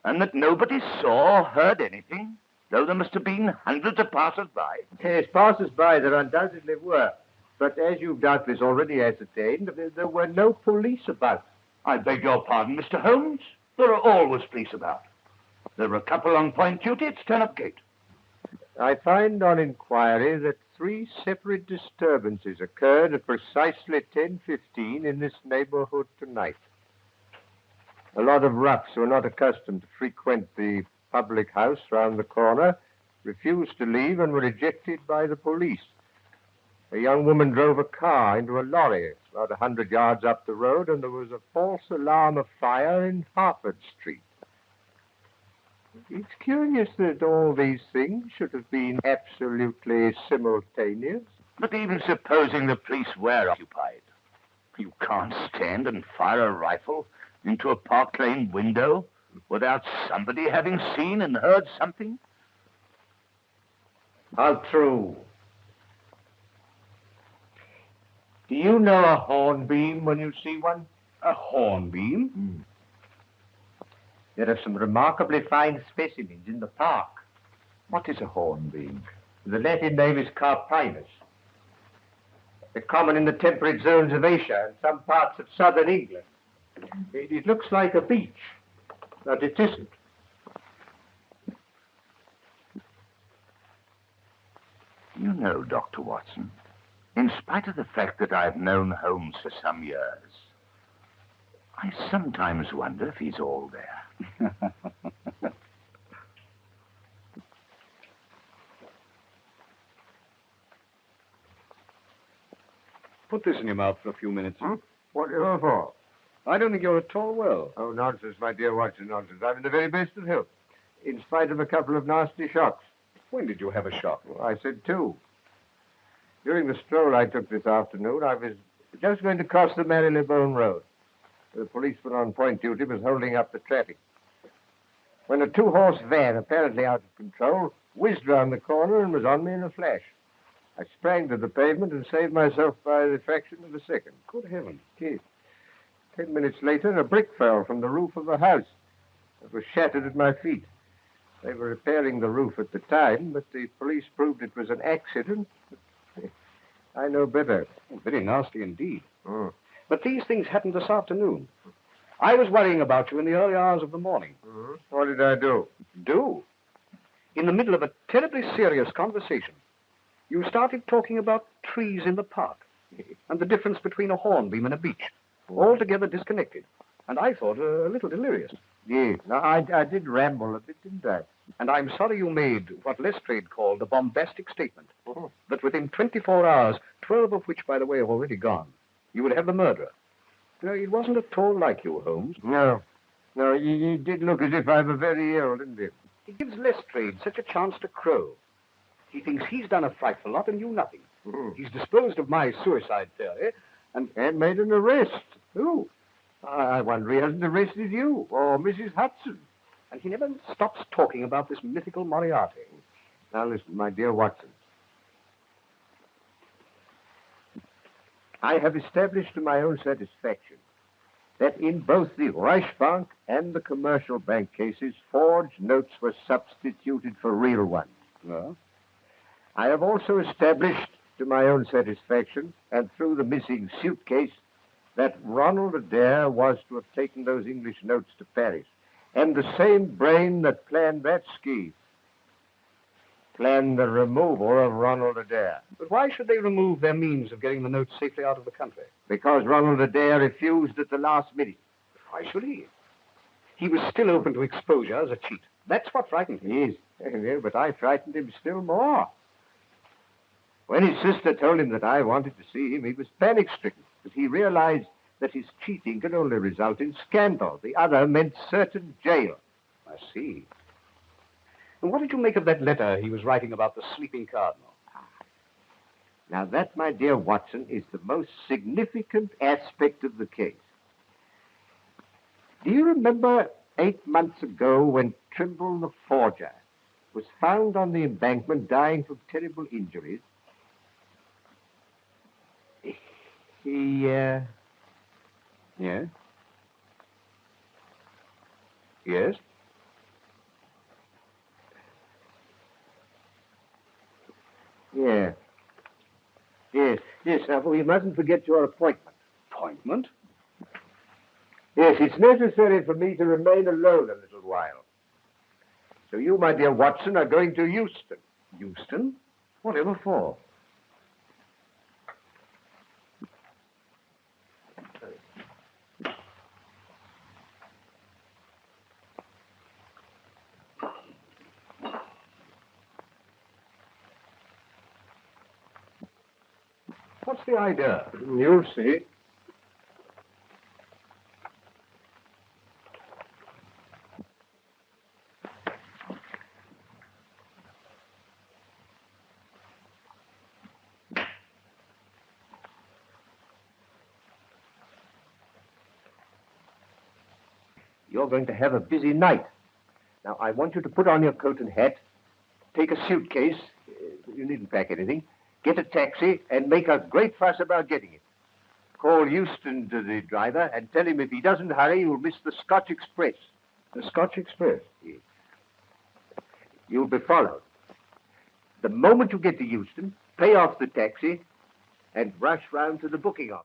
And that nobody saw or heard anything, though there must have been hundreds of passers-by. Yes, passers-by there undoubtedly were. But as you've doubtless already ascertained, there were no police about. I beg your pardon, Mr. Holmes. There are always police about. There were a couple on point duty at Stanhope Gate. I find on inquiry that 3 separate disturbances occurred at precisely 10:15 in this neighborhood tonight. A lot of roughs who are not accustomed to frequent the public house round the corner refused to leave and were ejected by the police. A young woman drove a car into a lorry about 100 yards up the road, and there was a false alarm of fire in Harford Street. It's curious that all these things should have been absolutely simultaneous. But even supposing the police were occupied, you can't stand and fire a rifle into a Park Lane window without somebody having seen and heard something? How true. Do you know a hornbeam when you see one? A hornbeam? There are some remarkably fine specimens in the park. What is a hornbeam? The Latin name is carpinus. They're common in the temperate zones of Asia and some parts of southern England. It looks like a beech, but it isn't. You know, Dr. Watson, in spite of the fact that I've known Holmes for some years, I sometimes wonder if he's all there. Put this in your mouth for a few minutes. What for? I don't think you're at all well. Oh, nonsense, my dear Watson, nonsense. I'm in the very best of health, in spite of a couple of nasty shocks. When did you have a shock? Well, I said 2. During the stroll I took this afternoon, I was just going to cross the Marylebone Road. The policeman on point duty was holding up the traffic, when a 2-horse van, apparently out of control, whizzed round the corner and was on me in a flash. I sprang to the pavement and saved myself by the fraction of a second. Good heavens. Yes. 10 minutes later, a brick fell from the roof of a house. It was shattered at my feet. They were repairing the roof at the time, but the police proved it was an accident. I know better. Oh, very nasty indeed. Oh. But these things happened this afternoon. I was worrying about you in the early hours of the morning. Mm-hmm. What did I do? Do? In the middle of a terribly serious conversation, you started talking about trees in the park and the difference between a hornbeam and a beech, altogether disconnected. And I thought a little delirious. Yes, I did ramble a bit, didn't I? And I'm sorry you made what Lestrade called a bombastic statement. Oh. That within 24 hours, 12 of which, by the way, have already gone, you would have the murderer. No, it wasn't at all like you, Holmes. No, you did look as if I were very ill, didn't you? It gives Lestrade such a chance to crow. He thinks he's done a frightful lot and you nothing. Mm. He's disposed of my suicide theory And made an arrest. Who? I wonder he hasn't arrested you or Mrs. Hudson. and he never stops talking about this mythical Moriarty. Now listen, my dear Watson. I have established to my own satisfaction that in both the Reichsbank and the commercial bank cases, forged notes were substituted for real ones. No? I have also established to my own satisfaction, and through the missing suitcase, that Ronald Adair was to have taken those English notes to Paris, and the same brain that planned that scheme planned the removal of Ronald Adair. But why should they remove their means of getting the notes safely out of the country? Because Ronald Adair refused at the last minute. Why should he? He was still open to exposure as a cheat. That's what frightened him. Yes, but I frightened him still more. When his sister told him that I wanted to see him, he was panic-stricken, but he realized that his cheating could only result in scandal. The other meant certain jail. I see. And what did you make of that letter he was writing about the Sleeping Cardinal? Now, that, my dear Watson, is the most significant aspect of the case. Do you remember 8 months ago when Trimble the forger was found on the embankment dying from terrible injuries? Yes? Yes? Yeah. Yes. Now, we mustn't forget your appointment. Appointment? Yes, it's necessary for me to remain alone a little while. So you, my dear Watson, are going to Euston. Euston? Whatever for? What's the idea? You'll see. You're going to have a busy night. Now, I want you to put on your coat and hat, take a suitcase. You needn't pack anything. Get a taxi and make a great fuss about getting it. Call Euston to the driver and tell him if he doesn't hurry, you'll miss the Scotch Express. The Scotch Express. Yes. You'll be followed. The moment you get to Euston, pay off the taxi and rush round to the booking office.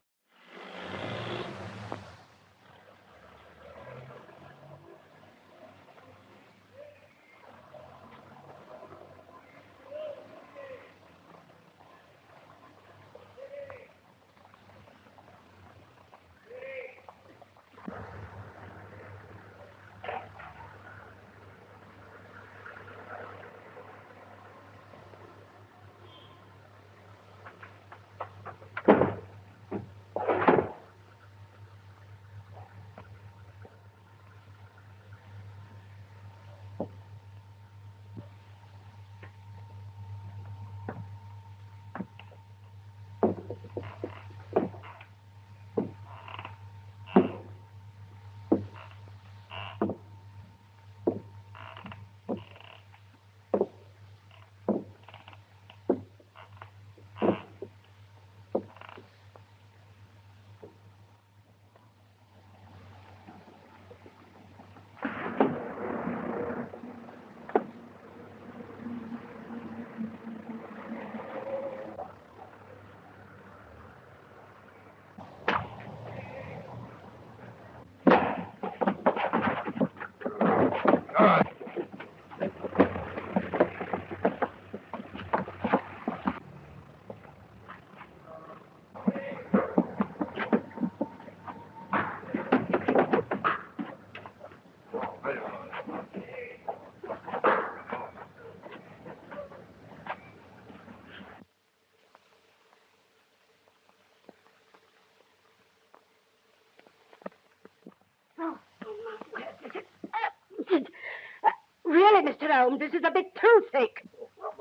Really, Mr. Holmes, this is a bit too thick.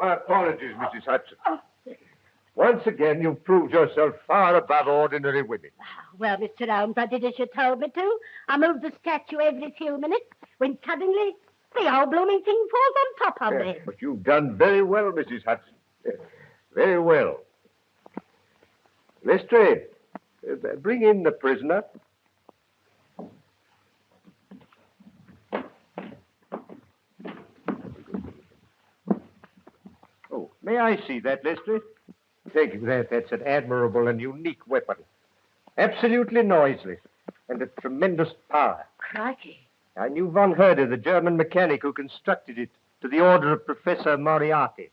My apologies, Mrs. Hudson. Once again, you've proved yourself far above ordinary women. Well, Mr. Holmes, I did as you told me to. I moved the statue every few minutes, when suddenly the whole blooming thing falls on top of me. But you've done very well, Mrs. Hudson. Very well. Lestrade, bring in the prisoner. Oh, may I see that, Lestrade? Thank you. That's an admirable and unique weapon. Absolutely noiseless and of tremendous power. Crikey. I knew Von Herder, the German mechanic who constructed it, to the order of Professor Moriarty.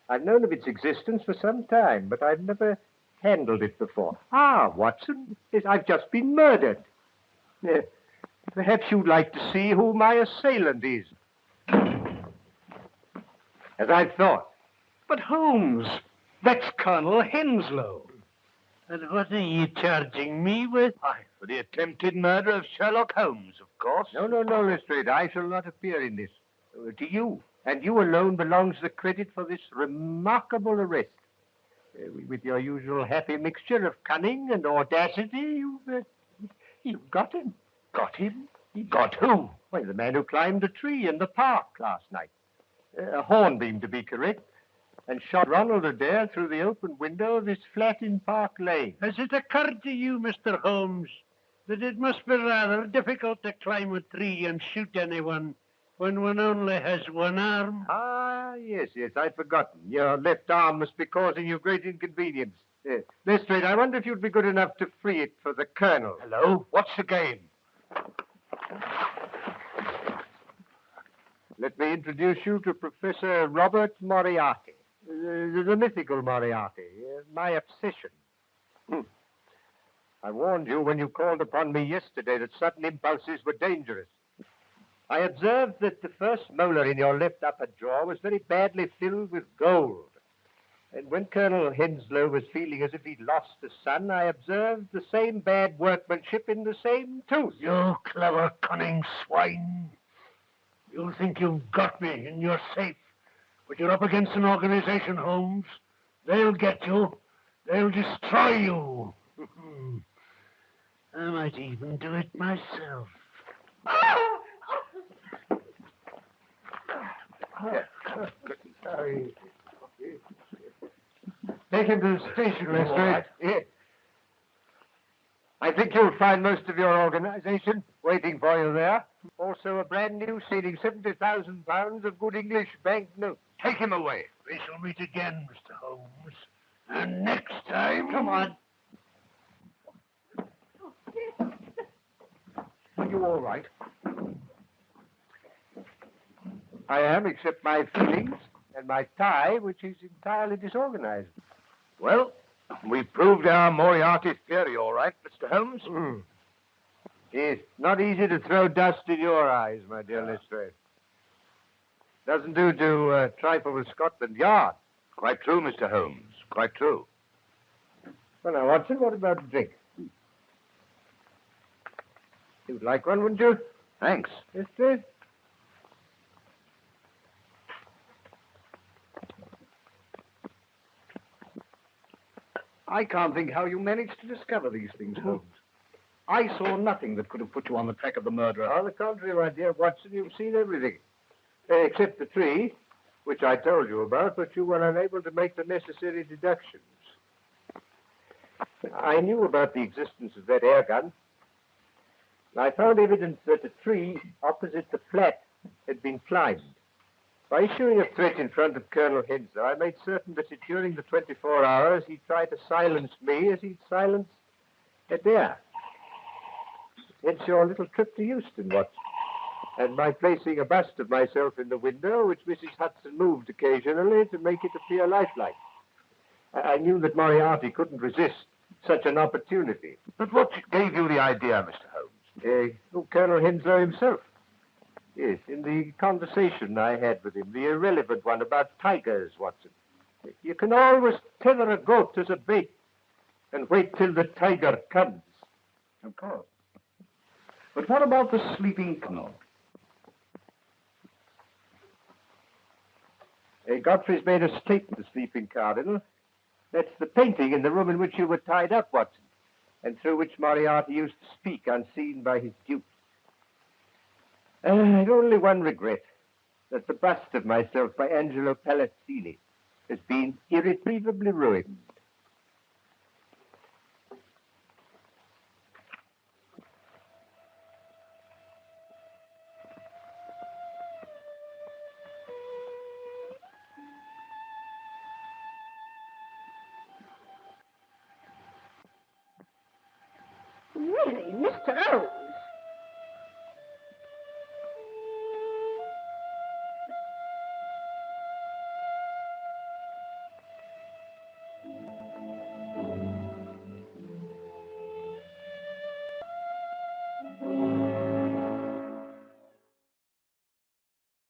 I've known of its existence for some time, but I've never handled it before. Ah, Watson, yes, I've just been murdered. Perhaps you'd like to see who my assailant is. As I thought. But Holmes, that's Colonel Henslow. And what are you charging me with? Why, for the attempted murder of Sherlock Holmes, of course. No, Lestrade, I shall not appear in this. To you, and you alone belongs the credit for this remarkable arrest. With your usual happy mixture of cunning and audacity, you've got him. Got him? Got who? Why, the man who climbed a tree in the park last night. A hornbeam, to be correct, and shot Ronald Adair through the open window of his flat in Park Lane. Has it occurred to you, Mr. Holmes, that it must be rather difficult to climb a tree and shoot anyone when one only has one arm? Ah, yes, I'd forgotten. Your left arm must be causing you great inconvenience. Lestrade, I wonder if you'd be good enough to free it for the Colonel. Hello? What's the game? Let me introduce you to Professor Robert Moriarty, the mythical Moriarty, my obsession. I warned you when you called upon me yesterday that sudden impulses were dangerous. I observed that the first molar in your left upper jaw was very badly filled with gold. And when Colonel Henslow was feeling as if he'd lost a son, I observed the same bad workmanship in the same tooth. You clever, cunning swine. You think you've got me and you're safe, but you're up against an organization, Holmes. They'll get you. They'll destroy you. I might even do it myself. Sorry. Take him to the station, Lestrade. Yes. I think you'll find most of your organization waiting for you there. Also a brand brand new, saving £70,000 of good English banknotes. Take him away. We shall meet again, Mr. Holmes. And next time... Come on. Are you all right? I am, except my feelings and my tie, which is entirely disorganized. Well, we proved our Moriarty theory, all right, Mr. Holmes. It's not easy to throw dust in your eyes, my dear Lestrade. Doesn't do to trifle with Scotland Yard. Quite true, Mr. Holmes. Quite true. Well, now, Watson, what about a drink? You'd like one, wouldn't you? Thanks. Lestrade? I can't think how you managed to discover these things, Holmes. I saw nothing that could have put you on the track of the murderer. On the contrary, my dear Watson, you've seen everything. Except the tree, which I told you about, but you were unable to make the necessary deductions. I knew about the existence of that air gun. I found evidence that a tree opposite the flat had been climbed. By issuing a threat in front of Colonel Henslow, I made certain that during the 24 hours he tried to silence me as he'd silenced Adair. Hence your little trip to Euston, Watson, and my placing a bust of myself in the window, which Mrs. Hudson moved occasionally to make it appear lifelike. I knew that Moriarty couldn't resist such an opportunity. But what gave you the idea, Mr. Holmes? Colonel Henslow himself. Yes, in the conversation I had with him, the irrelevant one about tigers, Watson. You can always tether a goat as a bait and wait till the tiger comes. Of course. But what about the Sleeping Cardinal? Godfrey's made a stake the Sleeping Cardinal. That's the painting in the room in which you were tied up, Watson, and through which Moriarty used to speak unseen by his dupes. I've only one regret, that the bust of myself by Angelo Palazzini has been irretrievably ruined. Really, Mr. Holmes?